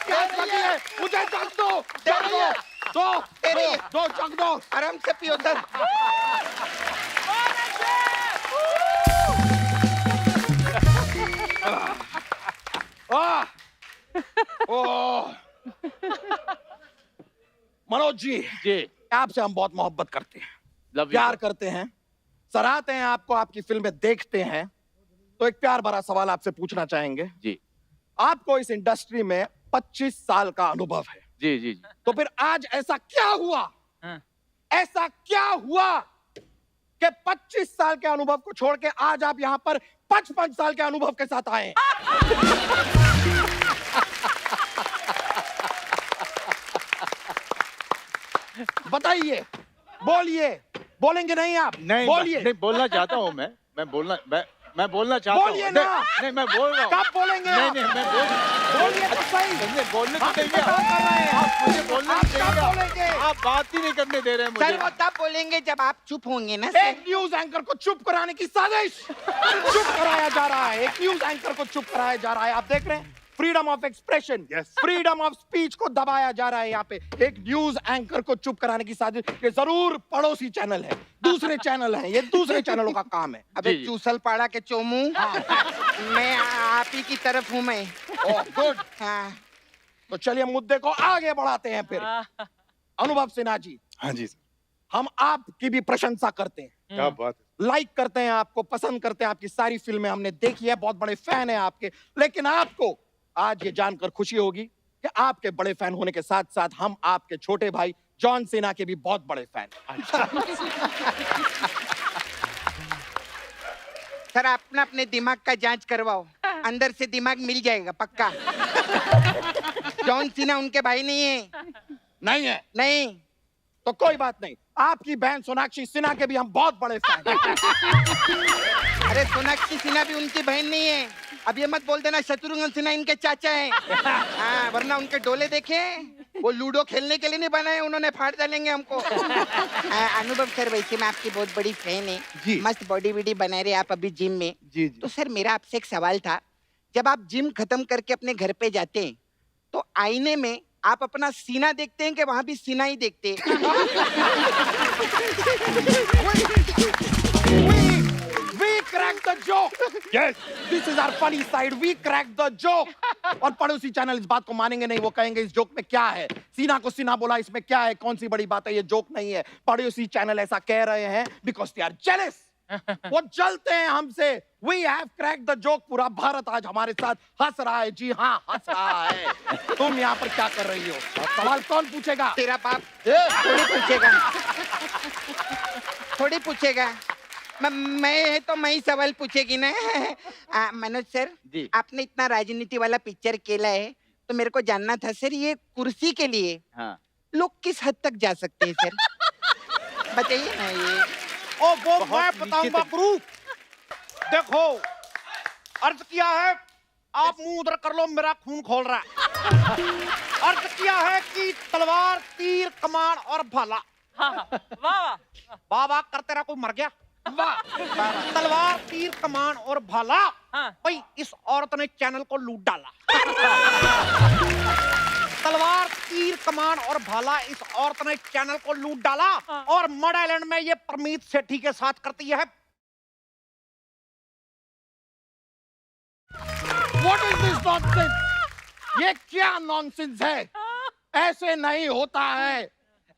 बाकी है, मुझे जग दो, जग दो, दो जग दो। आराम से पियो सर। ओह, मनोज जी, आपसे हम बहुत मोहब्बत करते हैं, प्यार करते हैं, सराहते हैं आपको, आपकी फिल्में देखते हैं। तो एक प्यार भरा सवाल आपसे पूछना चाहेंगे जी। आपको इस इंडस्ट्री में 25 साल का अनुभव है जी जी जी। तो फिर आज ऐसा क्या हुआ, ऐसा क्या हुआ कि 25 साल के अनुभव को छोड़ के आज आप यहाँ पर 55 साल के अनुभव के साथ आए? बताइए, बोलिए, बोलेंगे नहीं आप? नहीं बोलिए, नहीं, बोलना चाहता हूँ मैं बोलना चाहता हूँ। बोलिए ना। नहीं, मैं बोल रहा हूँ। कब बोलेंगे नहीं आप? नहीं, मैं बोलिए तो सही। नहीं, बोलने तो हम देंगे इंतजार कर रहे हैं। आप मुझे बोलने आप तो कब देंगे। बोलेंगे? आप बात ही नहीं करने दे रहे हैं सर मुझे। वो तब बोलेंगे जब आप चुप होंगे ना सर। एक न्यूज एंकर को चुप कराने की साजिश चुप कराया जा रहा है, एक न्यूज एंकर को चुप कराया जा रहा है। आप देख रहे हैं, freedom of expression, Yes. Freedom of speech को दबाया जा रहा है यहाँ पे। एक न्यूज एंकर को चुप कराने की साजिश। ये जरूर पड़ोसी चैनल है, दूसरे चैनल हैं, ये दूसरे चैनलों का काम है। अबे जी। चूसल पाड़ा के चोमू, मैं आप ही की तरफ हूँ मैं। Oh good. हाँ तो चलिए मुद्दे को आगे बढ़ाते हैं फिर। अनुभव सिन्हा जी, हाँ जी सर, हम आपकी भी प्रशंसा करते हैं, क्या बात है। लाइक करते हैं, आपको पसंद करते हैं, आपकी सारी फिल्में हमने देखी है, बहुत बड़े फैन हैं आपके। लेकिन आपको आज ये जानकर खुशी होगी कि आपके बड़े फैन होने के साथ साथ हम आपके छोटे भाई जॉन सीना के भी बहुत बड़े फैन हैं। सर अपना अपने दिमाग का जांच करवाओ, अंदर से दिमाग मिल जाएगा पक्का। जॉन सीना उनके भाई नहीं है। नहीं है? नहीं तो कोई बात नहीं, आपकी बहन सोनाक्षी सिन्हा के भी हम बहुत बड़े फैन हैं। अरे सोनाक्षी सिन्हा भी उनकी बहन नहीं है। अब ये मत बोल देना शत्रुघ्न सिन्हा इनके चाचा हैं। हाँ, वरना उनके डोले देखे, वो लूडो खेलने के लिए नहीं बनाए उन्होंने, फाड़ डालेंगे हमको। अनुभव सर वैसे मैं आपकी बहुत बड़ी फैन है जी। मस्त बॉडी वीडी बना रहे आप अभी जिम में। जी जी। तो सर मेरा आपसे एक सवाल था, जब आप जिम खत्म करके अपने घर पे जाते हैं तो आईने में आप अपना सीना देखते हैं कि वहां भी सीना ही देखते हैं? We cracked the joke. Yes, this is our funny side. We cracked the joke. और पड़ोसी चैनल इस बात को मानेंगे नहीं, वो कहेंगे इस जोक में क्या है, सीना को सीना बोला, इसमें क्या है, कौन सी बड़ी बात है, ये जोक नहीं है। पड़ोसी चैनल ऐसा कह रहे हैं because they are jealous. वो जलते हैं हमसे। We have cracked the joke. पूरा भारत आज हमारे साथ हंस रहा है। जी हाँ, हंस रहा है। तुम यहाँ पर क्या कर रही हो? सवाल कौन पूछेगा? तेरा बाप थोड़ी पूछेगा, थोड़ी पूछेगा। मैं तो मैं ही सवाल पूछेगी ना। मनोज सर जी। आपने इतना राजनीति वाला पिक्चर खेला है तो मेरे को जानना था सर, ये कुर्सी के लिए हाँ। लोग किस हद तक जा सकते हैं सर? बताइए ना ये। ओ वो मैं बताऊंगा गुरु। देखो, अर्ज किया है, आप मुंह उधर कर लो, मेरा खून खोल रहा है। अर्ज किया है कि तलवार, तीर, कमान और भाला। वाह वाह वाह कर, तेरा कोई मर गया? वाह। तलवार, तीर, कमान और भाला। हाँ। भाई इस औरत ने चैनल को लूट डाला। तलवार, तीर, कमान और भाला, इस औरत ने चैनल को लूट डाला। हाँ। और मड आइलैंड में ये परमीत सेठी के साथ करती है। What is this nonsense? ये क्या नॉनसेंस है? ऐसे नहीं होता है,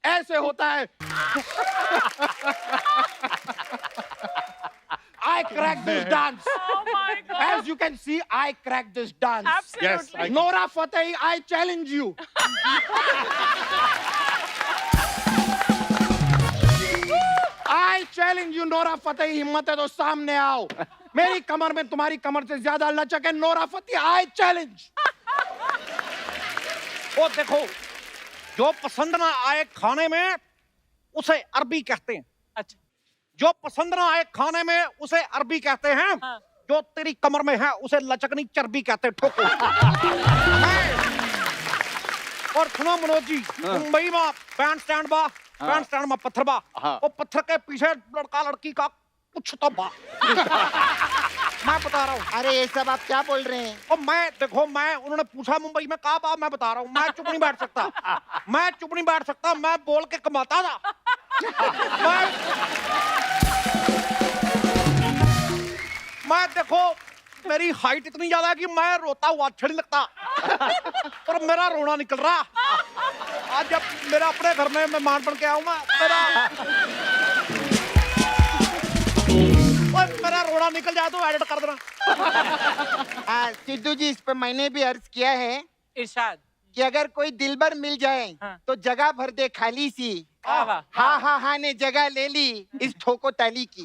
ऐसे होता है। I cracked this dance. Oh my God. As you can see, I cracked this dance. Absolutely. Yes, Nora Fateh, I challenge you. I challenge you, Nora Fateh. हिम्मत है तो सामने आओ। मेरी कमर में तुम्हारी कमर से ज्यादा लचक है, Nora Fateh. I challenge. ओ देखो, जो पसंद ना आए खाने में उसे अरबी कहते हैं। अच्छा। जो पसंद ना आए खाने में उसे अरबी कहते हैं। हाँ। जो तेरी कमर में है उसे लचकनी चर्बी कहते हैं। ठोको। और सुनो मनोज जी, मुंबई में बैंड स्टैंड में पत्थर बा। हाँ। वो पत्थर के पीछे लड़का लड़की का कुछ तो मैं बता रहा हूँ। अरे ये सब आप क्या बोल रहे हैं? और मैं देखो, मैं उन्होंने पूछा मुंबई में कहा बा, मैं बता रहा हूँ, मैं चुप नहीं बैठ सकता, मैं चुप नहीं बैठ सकता, मैं बोल के कमाता था। मैं देखो, मेरी हाइट इतनी ज्यादा है कि मैं रोता हुआ अच्छा नहीं लगता, पर मेरा रोना निकल रहा। आज जब मेरा अपने घर में मेहमान बन के आऊंगा, मेरा रोना निकल जाए तो एडिट कर देना। सिद्धू जी, इस पे मैंने भी अर्ज किया है इरशाद कि अगर कोई दिलबर मिल जाए तो जगह भर दे खाली सी। हाँ ने जगह ले ली इस ठोको ताली की।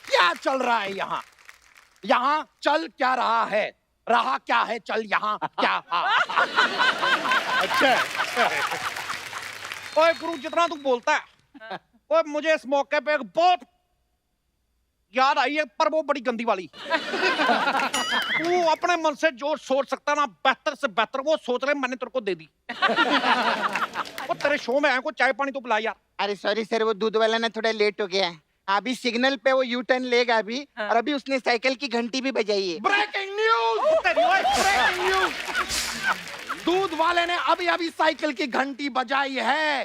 क्या चल रहा है यहाँ? यहाँ चल क्या रहा है? रहा क्या है? चल यहाँ क्या? अच्छा है। ओए गुरु, जितना तू बोलता है, ओए मुझे इस मौके पे एक बहुत याद आई है, पर वो बड़ी गंदी वाली। तू अपने मन से जो सोच सकता ना बेहतर से बेहतर वो सोच रहे, मैंने तेरे को दे दी। वो तेरे शो में आया, को चाय पानी तो पिला यार। अरे सॉरी सर, वो दूध वाला ना थोड़ा लेट हो गया है। अभी सिग्नल पे वो यू टर्न लेगा अभी, और अभी उसने साइकिल की घंटी भी बजाई है। Breaking news! Breaking news! दूध वाले ने अभी अभी साइकिल की घंटी बजाई है।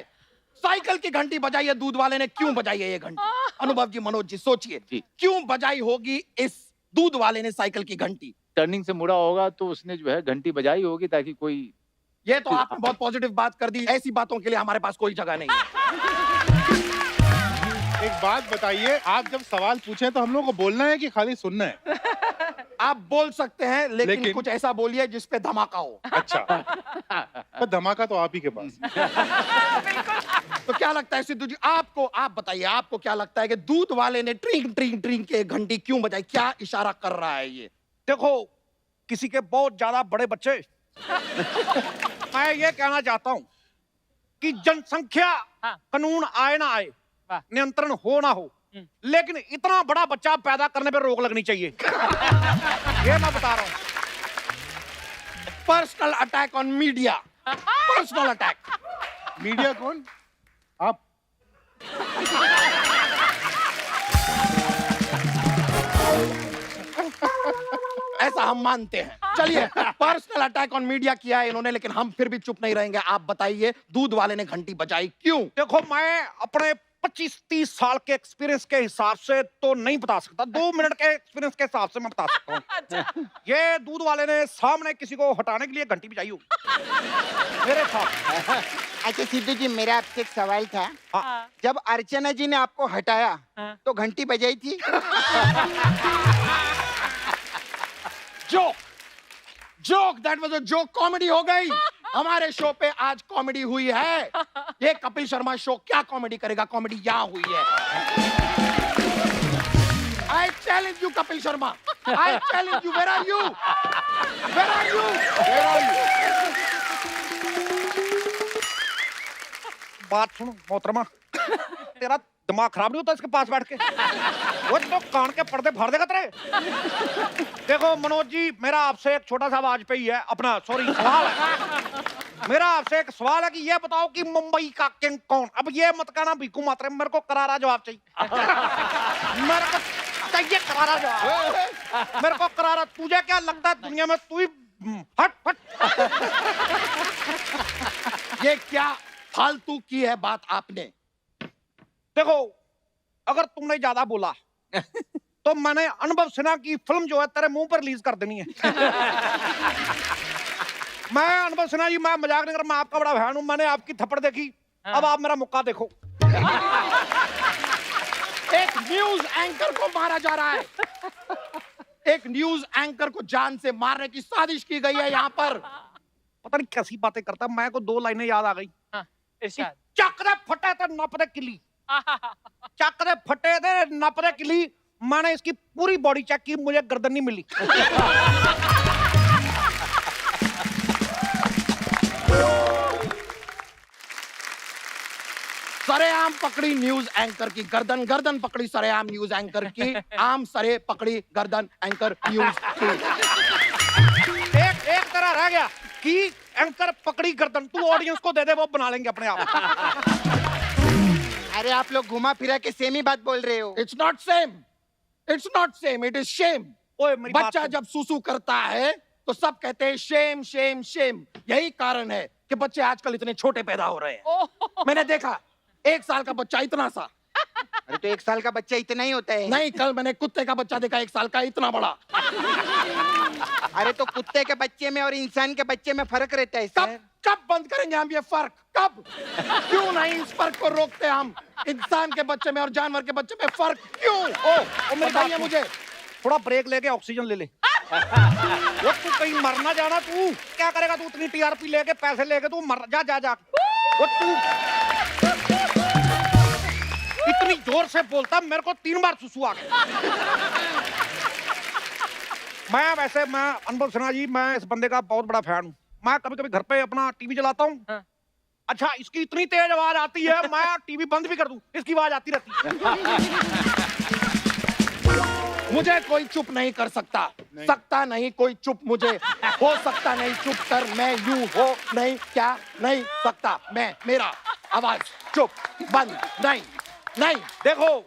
साइकिल की घंटी बजाई है दूध वाले ने। क्यों बजाई है ये घंटी? अनुभव जी, मनोज जी, सोचिए क्यों बजाई होगी इस दूध वाले ने साइकिल की घंटी? टर्निंग से मुड़ा होगा तो उसने जो है घंटी बजाई होगी ताकि कोई। ये तो आपने बहुत पॉजिटिव बात कर दी। ऐसी बातों के लिए हमारे पास कोई जगह नहीं है। एक बात बताइए, आप जब सवाल पूछे तो हम लोग को बोलना है कि खाली सुनना है? आप बोल सकते हैं, लेकिन कुछ ऐसा बोलिए जिस पे धमाका हो। अच्छा, तो धमाका तो आप ही के पास। तो क्या लगता है सिद्धू जी, आपको, आप बताइए, आपको क्या लगता है कि दूध वाले ने ट्रिंग ट्रिंग ट्रिंग के घंटी क्यों बजाई? क्या इशारा कर रहा है ये? देखो, किसी के बहुत ज्यादा बड़े बच्चे, मैं ये कहना चाहता हूं कि जनसंख्या कानून आए ना आए, नियंत्रण हो ना हो, लेकिन इतना बड़ा बच्चा पैदा करने पे रोक लगनी चाहिए। ये मैं बता रहा हूं। Personal attack on media. Personal attack. Media कौन? आप? ऐसा हम मानते हैं। चलिए, पर्सनल अटैक ऑन मीडिया किया है इन्होंने, लेकिन हम फिर भी चुप नहीं रहेंगे। आप बताइए, दूध वाले ने घंटी बजाई क्यों? देखो, मैं अपने 25-30 साल के एक्सपीरियंस के हिसाब से तो नहीं बता सकता, 2 मिनट के एक्सपीरियंस के हिसाब से मैं बता सकता हूँ। ये दूध वाले ने सामने किसी को हटाने के लिए घंटी बजाई होगी मेरे साथ। अच्छा सिद्धू जी, मेरा आपसे एक सवाल था। जब अर्चना जी ने आपको हटाया तो घंटी बजाई थी? Joke, joke, that was a joke. Comedy हो गई। हमारे शो पे आज कॉमेडी हुई है। ये कपिल शर्मा शो क्या कॉमेडी करेगा? कॉमेडी यहाँ हुई है। I challenge you Kapil Sharma, I challenge you. Where are you? Where are you? Where are you? बात सुनो मोहतरमा, तेरा दिमाग खराब नहीं होता इसके पास बैठ के? वो तो कान के पर्दे फाड़ देगा तेरे। देखो मनोज जी, मेरा आपसे एक छोटा सा वाजपेयी है, अपना सॉरी सवाल है। मेरा आपसे एक सवाल है कि ये बताओ कि मुंबई का किंग कौन? अब ये मत कहना भीखू मात्रे, मेरे को करारा जवाब चाहिए। मेरे को चाहिए करारा जवाब। मेरे को करारा। तुझे क्या लगता है दुनिया में तू ही? हट हट। ये क्या फालतू की है बात आपने? देखो, अगर तुमने ज्यादा बोला तो मैंने अनुभव सिन्हा की फिल्म जो है तेरे मुंह पर रिलीज कर देनी है। मैं अनुभव सिन्हा जी, मैं मजाक नहीं कर रहा, मैं आपका बड़ा फैन हूं। मैंने आपकी थप्पड़ देखी, अब आप मेरा मुक्का देखो। एक न्यूज एंकर को मारा जा रहा है। एक न्यूज एंकर को जान से मारने की साजिश की गई है यहाँ पर। पता नहीं कैसी बातें करता। मैं को 2 लाइनें याद आ गई। चक दे फटे ते नप दे किली, चक दे फटे ते नप दे किली। मैंने इसकी पूरी बॉडी चेक की, मुझे गर्दन नहीं मिली। सरेआम पकड़ी न्यूज एंकर की गर्दन, गर्दन पकड़ी सरेआम न्यूज एंकर की, आम सरे पकड़ी गर्दन एंकर न्यूज की। एक तरह रह गया कि एंकर पकड़ी गर्दन। तू ऑडियंस को दे दे, वो बना लेंगे अपने आप। अरे आप लोग घुमा फिरा के सेम ही बात बोल रहे हो। It's not same, it's not same, it is shame. ओए मेरी बात बच्चा सुन। जब सुसु करता है तो सब कहते हैं शेम शेम शेम। यही कारण है कि बच्चे आजकल इतने छोटे पैदा हो रहे हैं। मैंने देखा 1 साल का बच्चा इतना सा। अरे तो 1 साल का बच्चा इतना ही होता है। नहीं, कल मैंने कुत्ते का बच्चा देखा 1 साल का, इतना बड़ा। अरे तो कुत्ते के बच्चे में और इंसान के बच्चे में फर्क रहता है कब सर। कब बंद करेंगे हम ये फर्क? कब? क्यों नहीं इस फर्क को रोकते हम? इंसान के बच्चे में और जानवर के बच्चे में फर्क क्यों? ओ मेरी बात बताइए सुन। मुझे। थोड़ा ब्रेक लेके ऑक्सीजन ले ले। वो तू कहीं मर ना जाना। तू क्या करेगा? तू उतनी टीआरपी लेके पैसे लेके तू मर जा जा जा। वो तू इतनी जोर से बोलता, मेरे को 3 बार सुसु आ गया। मैं अनुभव सिन्हा जी, मैं इस बंदे का बहुत बड़ा फैन हूँ। मैं कभी कभी घर पे अपना टीवी चलाता हूँ। हाँ। अच्छा, इसकी इतनी तेज आवाज आती है, मैं टीवी बंद भी कर दूं, इसकी आवाज आती रहती है। मुझे कोई चुप नहीं कर सकता। सकता नहीं कोई चुप मुझे। हो सकता नहीं चुप कर, मैं यूं हो नहीं क्या नहीं सकता मैं। मेरा आवाज चुप बंद नहीं नहीं। देखो,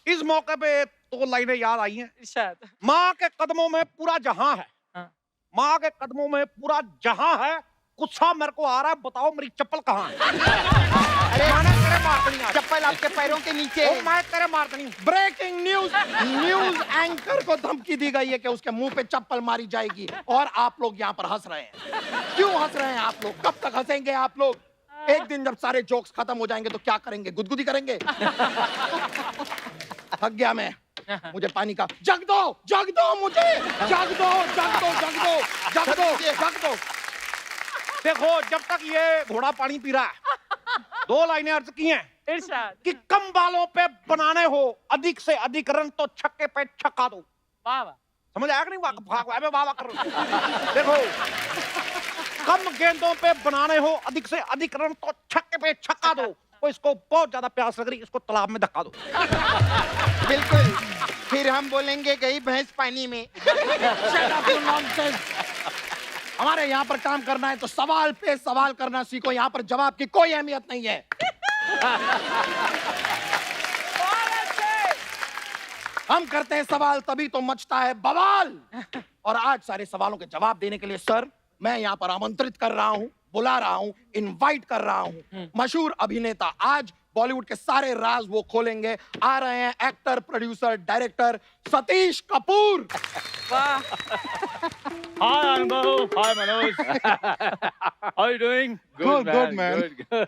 इस मौके पे 2 लाइनें याद आई हैं। इरशाद। माँ के कदमों में पूरा जहां है। हाँ। माँ के कदमों में पूरा जहां है। गुस्सा मेरे को आ रहा है, बताओ मेरी चप्पल कहाँ है? अरे मैंने तेरे मार देनी आज। चप्पल आपके पैरों के नीचे ओ, है। मैं तेरे मार देनी। ब्रेकिंग न्यूज, न्यूज एंकर को धमकी दी गई है कि उसके मुंह पे चप्पल मारी जाएगी और आप लोग यहाँ पर हंस रहे हैं। क्यों हंस रहे हैं आप लोग? कब तक हंसेंगे आप लोग? एक दिन जब सारे जोक्स खत्म हो जाएंगे तो क्या करेंगे? गुदगुदी करेंगे? थक गया मैं। मुझे पानी का जग दो, जग दो मुझे, जग दो, जग दो, जग दो, जग दो, जग दो। देखो, जब तक ये घोड़ा पानी पी रहा है, 2 लाइनें अर्ज की हैं इरशाद। कि कम बालों पे बनाने हो अधिक से अधिक रन तो छक्के पे छक्का दो। वाह वाह। समझ आया कि नहीं? वाह वाह कर रहा हूं। देखो, कम गेंदों पे बनाने हो अधिक से अधिक रन तो छक्के पे छक्का दो। वो इसको बहुत ज्यादा प्यास लग रही, इसको तालाब में धक्का दो। बिल्कुल। फिर हम बोलेंगे गई भैंस पानी में। Shut up, you nonsense! हमारे यहाँ पर काम करना है तो सवाल पे सवाल करना सीखो। यहाँ पर जवाब की कोई अहमियत नहीं है। हम करते हैं सवाल तभी तो मचता है बवाल। और आज सारे सवालों के जवाब देने के लिए सर मैं यहाँ पर आमंत्रित कर रहा हूँ, बुला रहा हूँ, इनवाइट कर रहा हूँ मशहूर अभिनेता। आज बॉलीवुड के सारे राज वो खोलेंगे। आ रहे हैं actor, producer, director Satish Kapoor. वाह। Hi Anubhav, hi Manoj. How are you doing? Good, man. Good.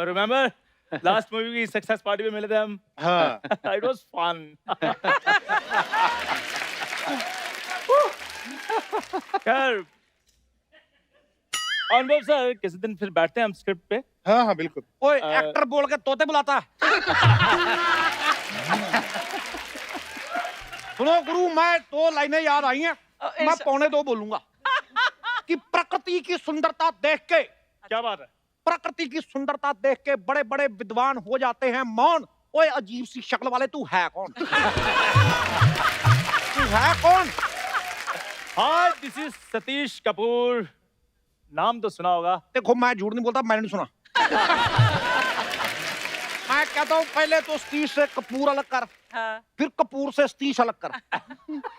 Remember last movie की success party में मिले थे हम? हाँ। It was fun. यार अनुभव सर, किसी दिन फिर बैठते हैं हम स्क्रिप्ट पे। हाँ हाँ बिल्कुल। ओए, एक्टर बोल के तोते बुलाता है। सुनो गुरु, मैं 2 लाइनें याद आई हैं, मैं 1:45 बोलूंगा कि प्रकृति की सुंदरता देख के, क्या बात है? प्रकृति की सुंदरता देख के बड़े बड़े विद्वान हो जाते हैं मौन। ओए, अजीब सी शक्ल वाले, तू है कौन? तू है कौन? Hi, this is Satish Kapoor. नाम तो सुना होगा। देखो, मैं झूठ नहीं बोलता, मैंने नहीं सुना। मैं कहता हूँ पहले तो सतीश से कपूर अलग कर, हाँ। फिर कपूर से सतीश अलग कर।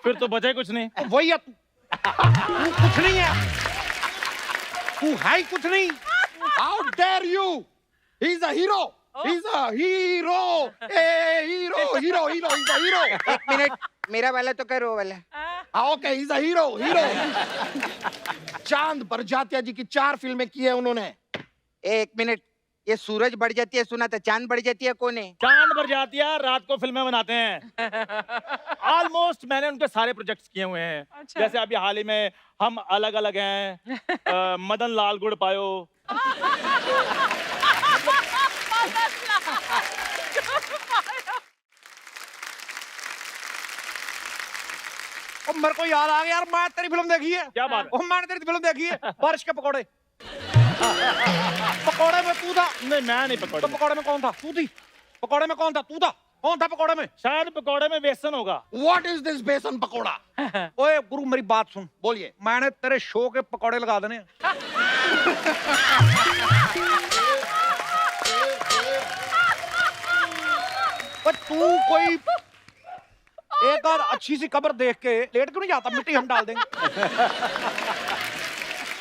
फिर तो बचे कुछ नहीं। वही है तू। तू कुछ नहीं है, तू है ही कुछ नहीं। How dare you? He's a hero. He's a hero. Hey, hero, hero, hero. He's a hero. 1 minute, मेरा वाला तो करो वाला। Okay, he's a hero, hero. चांद बरजातिया जी की 4 फिल्में की है उन्होंने। 1 मिनट, ये सूरज बढ़ जाती है सुना था, चांद बढ़ जाती है कौन है? चांद भर जाती है, रात को फिल्में बनाते हैं। ऑलमोस्ट मैंने उनके सारे प्रोजेक्ट्स किए हुए हैं। अच्छा। जैसे अभी हाल ही में हम अलग अलग हैं, मदन लाल गुड़ पायो। और मेरे को याद आ गया यार, मैं तेरी फिल्म देखी है। क्या बात है? और मैंने तेरी फिल्म देखी है, बारिश के पकौड़े। पकौड़े में तू था? नहीं, मैं नहीं तो पकौड़े। पकौड़े में कौन था? तू थी। पकौड़े में कौन था? तू था। कौन था पकौड़े में? शायद पकौड़े में बेसन होगा। What is this बेसन पकोड़ा? ओए गुरु, मेरी बात सुन। बोलिए। मैंने तेरे शो के पकौड़े लगा देने हैं। पर तू कोई एक और अच्छी सी कब्र देख के लेट क्यों नहीं जाता? मिट्टी हम डाल देंगे।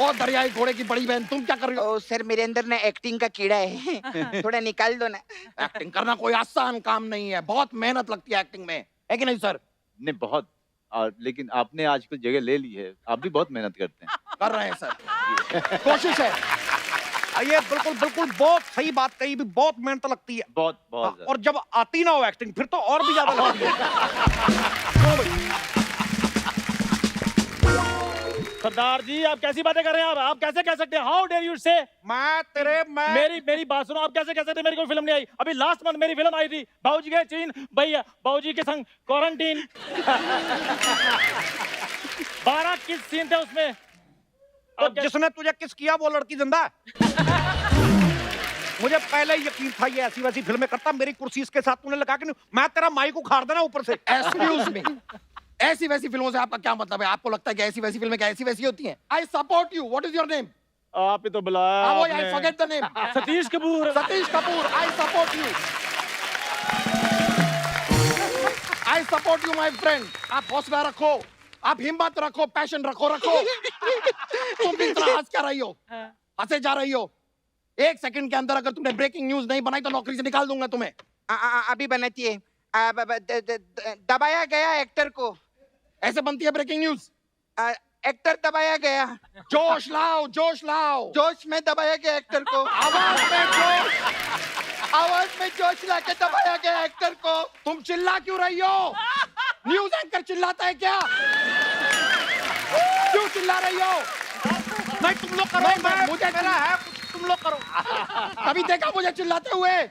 और दरियाई घोड़े की बड़ी बहन, तुम क्या कर रही हो? ओ सर, मेरे अंदर ना एक्टिंग का कीड़ा है, थोड़ा निकाल दो ना। एक्टिंग करना कोई आसान काम नहीं है, बहुत मेहनत लगती है एक्टिंग में, है कि नहीं सर? नहीं बहुत, लेकिन आपने आजकल जगह ले ली है, आप भी बहुत मेहनत करते हैं। कर रहे हैं सर, कोशिश है। ये बिल्कुल बिल्कुल बहुत सही बात कही, भी बहुत मेहनत लगती है। बहुत बहुत और जब आती ना हो एक्टिंग, फिर तो और भी ज्यादा लगती है। सरदार जी आप कैसी बातें कर रहे हैं? आप कैसे कह सकते हैं? हाउ डेयर यू से? मैं मेरी बात सुनो, आप कैसे कह सकते हैं मेरी कोई फिल्म नहीं आई? अभी लास्ट मंथ मेरी फिल्म आई थी, बाबूजी गए चीन, भैया बाबूजी के संग क्वारंटीन। 12 किस सीन थे उसमें? तो जिसने तुझे किस किया वो लड़की जिंदा है। मुझे पहले ही यकीन था ये ऐसी वैसी फिल्में करता, मेरी कुर्सी इसके साथ तूने लगा के नहीं, मैं तेरा माइक उखाड़ देना ऊपर से। एक्सक्यूज मी, ऐसी वैसी फिल्मों से आपका क्या मतलब है? आपको लगता है कि ऐसी वैसी फिल्में क्या ऐसी वैसी होती हैं? I support you. What is your name? आप ही तो बुलाया I forget the name. Satish Kapoor. Satish Kapoor, I support you. I support you my friend. आप हौसला रखो, आप हिम्मत रखो, पैशन रखो। तुम भी इतना हंस क्या रही हो? हंसे जा रही हो। एक सेकंड के अंदर अगर तुमने ब्रेकिंग न्यूज नहीं बनाई तो नौकरी से निकाल दूंगा तुम्हें। अभी बनाती है। दबाया गया एक्टर को। ऐसे बनती है ब्रेकिंग न्यूज। एक्टर दबाया गया। जोश लाओ, जोश लाओ। जोश में दबाया गया एक्टर को। आवाज में जोश, आवाज में जोश लाके दबाया गया एक्टर को। तुम चिल्ला क्यों रही हो? न्यूज एंकर चिल्लाता है क्या? क्यों चिल्ला रही हो? नहीं तुम लोग करो, मुझे मेरा है, तुम लोग करो। कभी देखा मुझे चिल्लाते हुए?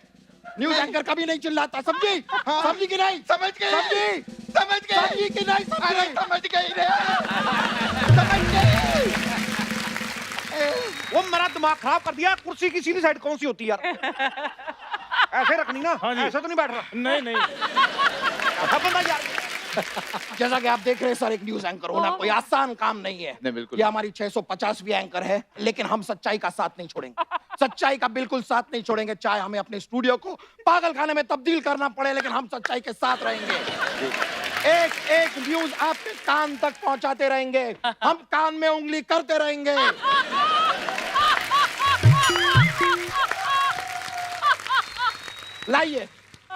न्यूज एंकर कभी नहीं चिल्लाता, समझी? समझी कि नहीं? समझ गए, समझ गए, समझी कि नहीं? अरे समझ गई रे, समझ गई। वो मेरा दिमाग खराब कर दिया। कुर्सी की सीधी साइड कौन सी होती है यार? ऐसे रखनी ना। हाँ जी। ऐसे तो नहीं बैठ रहा। नहीं अच्छा बंदा यार। जैसा कि आप देख रहे हैं सर, एक न्यूज एंकर होना कोई आसान काम नहीं है। नहीं, बिल्कुल। ये हमारी 650वीं एंकर है, लेकिन हम सच्चाई का साथ नहीं छोड़ेंगे। सच्चाई का बिल्कुल साथ नहीं छोड़ेंगे, चाहे हमें अपने स्टूडियो को पागल खाने में तब्दील करना पड़े, लेकिन हम सच्चाई के साथ रहेंगे। एक एक न्यूज आपके कान तक पहुंचाते रहेंगे, हम कान में उंगली करते रहेंगे। लाइए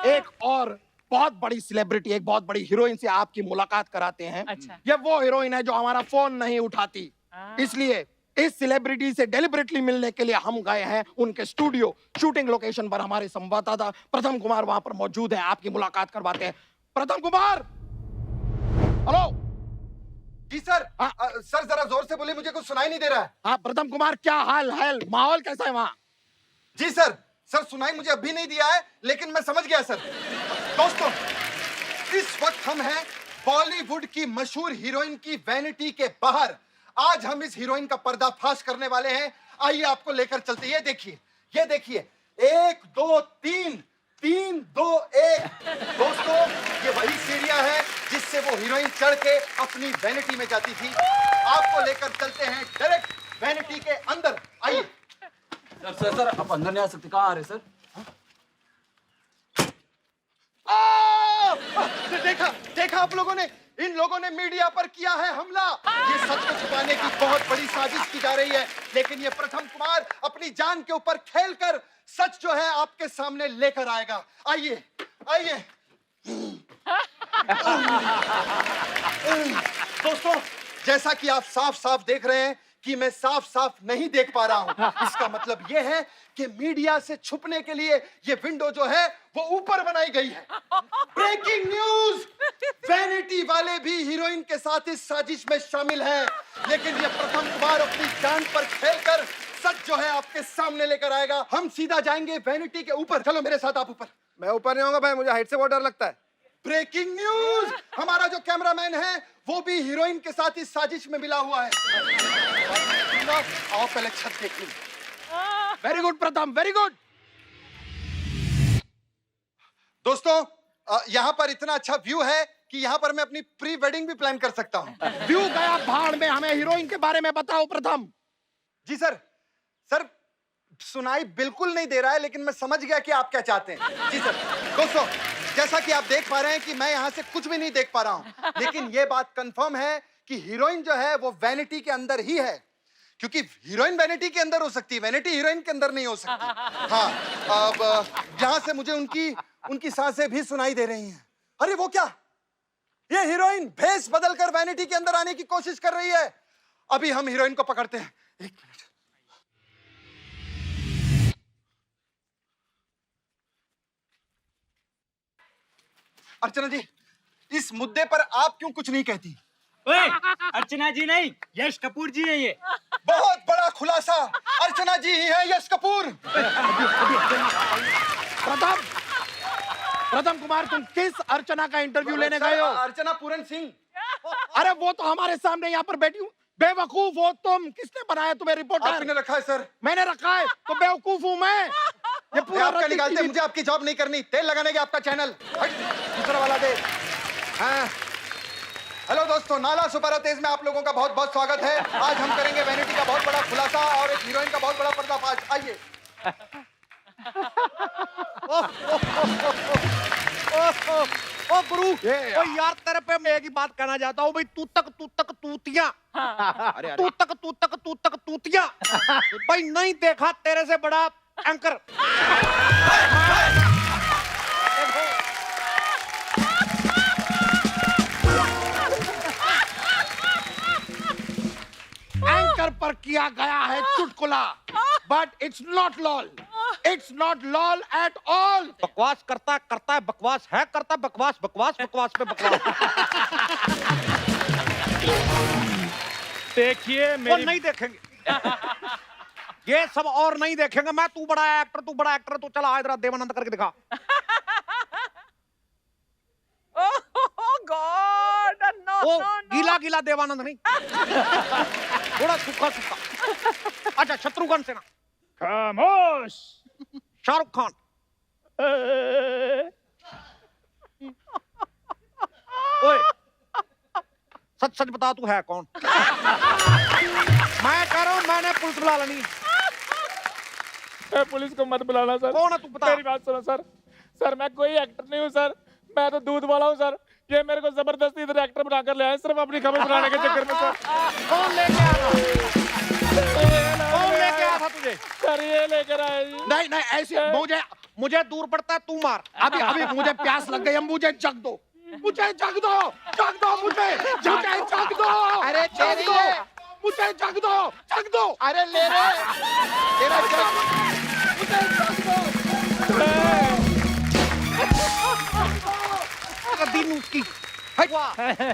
एक और बहुत बड़ी सेलिब्रिटी, एक बहुत बड़ी हीरोइन से आपकी मुलाकात कराते हैं। अच्छा। ये वो हीरोइन है जो हमारा फोन नहीं उठाती, इसलिए इस सेलिब्रिटी से डेलिबरेटली मिलने के लिए हम गए हैं उनके स्टूडियो शूटिंग लोकेशन पर। हमारे संवाददाता प्रथम कुमार वहां पर मौजूद है, आपकी मुलाकात करवाते हैं। प्रथम कुमार, हेलो। जी सर। सर जरा जोर से बोलिए, मुझे कुछ सुनाई नहीं दे रहा है। हाँ प्रथम कुमार, क्या हाल है? माहौल कैसा है वहाँ? जी सर। सर सुनाई मुझे अभी नहीं दिया है, लेकिन मैं समझ गया सर। दोस्तों, इस वक्त हम हैं बॉलीवुड की मशहूर हीरोइन की वैनिटी के बाहर। आज हम इस हीरोइन का पर्दाफाश करने वाले हैं। आइए आपको लेकर चलते हैं। ये देखिए, ये देखिए, 1 2 3 3 2 1। दोस्तों, ये वही सीढ़ियां है जिससे वो हीरोइन चढ़ के अपनी वैनिटी में जाती थी। आपको लेकर चलते हैं डायरेक्ट वैनिटी के अंदर। आइए। सर आप अंदर नहीं आ सकते। कहाँ आ रहे सर? देखा देखा आप लोगों ने, इन लोगों ने मीडिया पर किया है हमला। ये सच को छुपाने की बहुत बड़ी साजिश की जा रही है, लेकिन ये प्रथम कुमार अपनी जान के ऊपर खेलकर सच जो है आपके सामने लेकर आएगा। आइए आइए। दोस्तों, जैसा कि आप साफ साफ देख रहे हैं कि मैं साफ साफ नहीं देख पा रहा हूं। इसका मतलब यह है कि मीडिया से छुपने के लिए ये विंडो जो है वो ऊपर बनाई गई है। ब्रेकिंग न्यूज, वैनिटी वाले भी हीरोइन के साथ इस साजिश में शामिल हैं, लेकिन ये प्रथम कुमार अपनी जान पर खेलकर सच जो है आपके सामने लेकर आएगा। हम सीधा जाएंगे वैनिटी के ऊपर। चलो मेरे साथ आप ऊपर। मैं ऊपर नहीं होगा भाई, मुझे हाइट से बहुत डर लगता है। ब्रेकिंग न्यूज, हमारा जो कैमरामैन है वो भी हीरोइन के साथ इस साजिश में मिला हुआ है। आओ पहले छत देख लीजिए। वेरी गुड प्रथम, वेरी गुड। दोस्तों, यहाँ पर इतना अच्छा व्यू है कि यहाँ पर मैं अपनी प्री वेडिंग भी प्लान कर सकता हूँ। व्यू गया भाड़ में, हमें हीरोइन के बारे में बताओ प्रथम। जी सर। सर, सुनाई बिल्कुल नहीं दे रहा है, लेकिन मैं समझ गया कि आप क्या चाहते हैं। जी सर। दोस्तों, जैसा कि आप देख पा रहे हैं कि मैं यहाँ से कुछ भी नहीं देख पा रहा हूँ, लेकिन ये बात कंफर्म है कि हीरोइन जो है वो वैनिटी के अंदर ही है, क्योंकि हीरोइन वैनिटी के अंदर हो सकती है, वैनिटी हीरोइन के अंदर नहीं हो सकती। हाँ, अब यहाँ से मुझे उनकी सांसें भी सुनाई दे रही हैं। अरे वो क्या, ये हीरोइन भेष बदलकर वैनिटी के अंदर आने की कोशिश कर रही है। अभी हम हीरोइन को पकड़ते हैं। एक मिनट। अर्चना जी, इस मुद्दे पर आप क्यों कुछ नहीं कहती? अर्चना जी नहीं, यश कपूर जी है ये। बहुत बड़ा खुलासा, अर्चना जी ही है यश कपूर। प्रथम कुमार, तुम किस अर्चना का इंटरव्यू लेने गए हो? अर्चना पूरन सिंह। अरे वो तो हमारे सामने यहाँ पर बैठी हूँ। बेवकूफ हो तुम, किसने बनाया तुम्हें रिपोर्टर? आपने रखा है सर। मैंने रखा है तो बेवकूफ हूँ मैं। ये पूरा आपका रद्दी निकालते, टीवी- मुझे आपकी जॉब नहीं करनी। तेल लगाने के आपका चैनल। हट, दूसरा वाला दे। हाँ। हेलो दोस्तों, नाला सुपर तेज में आप लोगों का बहुत बहुत स्वागत है। आज हम करेंगे वैनिटी का बहुत बड़ा खुलासा और एक हीरोइन का बहुत बड़ा पर्दाफाश। आइए। ओ गुरु, ओ यार तेरे पे मैं एक ही बात कहना चाहता हूँ भाई, तू तक तूतिया, तू तक तूतिया भाई, नहीं देखा तेरे से बड़ा एंकर। एंकर पर किया गया है चुटकुला, but it's not lol, it's not lol at all. बकवास करता है बकवास है, करता बकवास पे बकवास। देखिए वो मेरी नहीं देखेंगे ये सब, और नहीं देखेंगे। मैं, तू बड़ा एक्टर, तू चला इधर देवानंद करके दिखा। गॉड, नो वो नो गीला देवानंद नहीं, थोड़ा सूखा। अच्छा, शत्रुघ्न सिन्हा, खामोश। शाहरुख खान, ओए सच बता तू है कौन? मैं कह रहा हूं, मैंने पुलिस बुला लेनी। पुलिस को मत बुलाना सर। कौन है तू, बता। मेरी बात सुनो सर। सर मैं कोई एक्टर नहीं हूँ सर, मैं तो दूध वाला हूँ सर। ये मेरे को जबरदस्ती इधर एक्टर बनाकर ले आए सिर्फ अपनी खबर बनाने के चक्कर में सर। कौन लेके आया था तुझे? सर ये लेकर आए जी। नहीं ऐसे मुझे दूर पड़ता है, तू मार। अभी मुझे प्यास लग गई है, मुझे जग दो, मुझे जग दो। अरे जग ले दो, रही है। मुझे जग दो। अरे ले रे, तेरा जग। मुझे जग दो। दिन उसकी।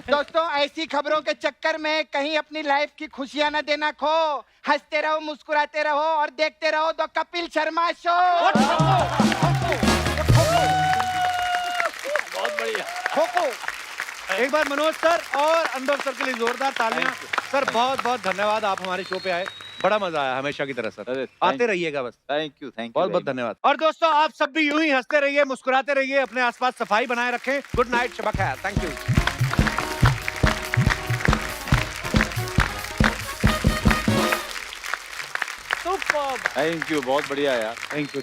दोस्तों, ऐसी खबरों के चक्कर में कहीं अपनी लाइफ की खुशियां न देना खो। हंसते रहो, मुस्कुराते रहो और देखते रहो द कपिल शर्मा शो। बहुत बढ़िया। खोखो। एक बार मनोज सर और अनुभव सर के लिए जोरदार तालियां। सर बहुत बहुत धन्यवाद, आप हमारे शो पे आए, बड़ा मजा आया हमेशा की तरह सर। अरे, आते रहिएगा बस। थैंक यू बहुत बहुत धन्यवाद। और दोस्तों, आप सब भी यूं ही हंसते रहिए, मुस्कुराते रहिए, अपने आसपास सफाई बनाए रखें। गुड नाइट, शब खैर। Thank you. थैंक यू, बहुत बढ़िया यार। Thank you.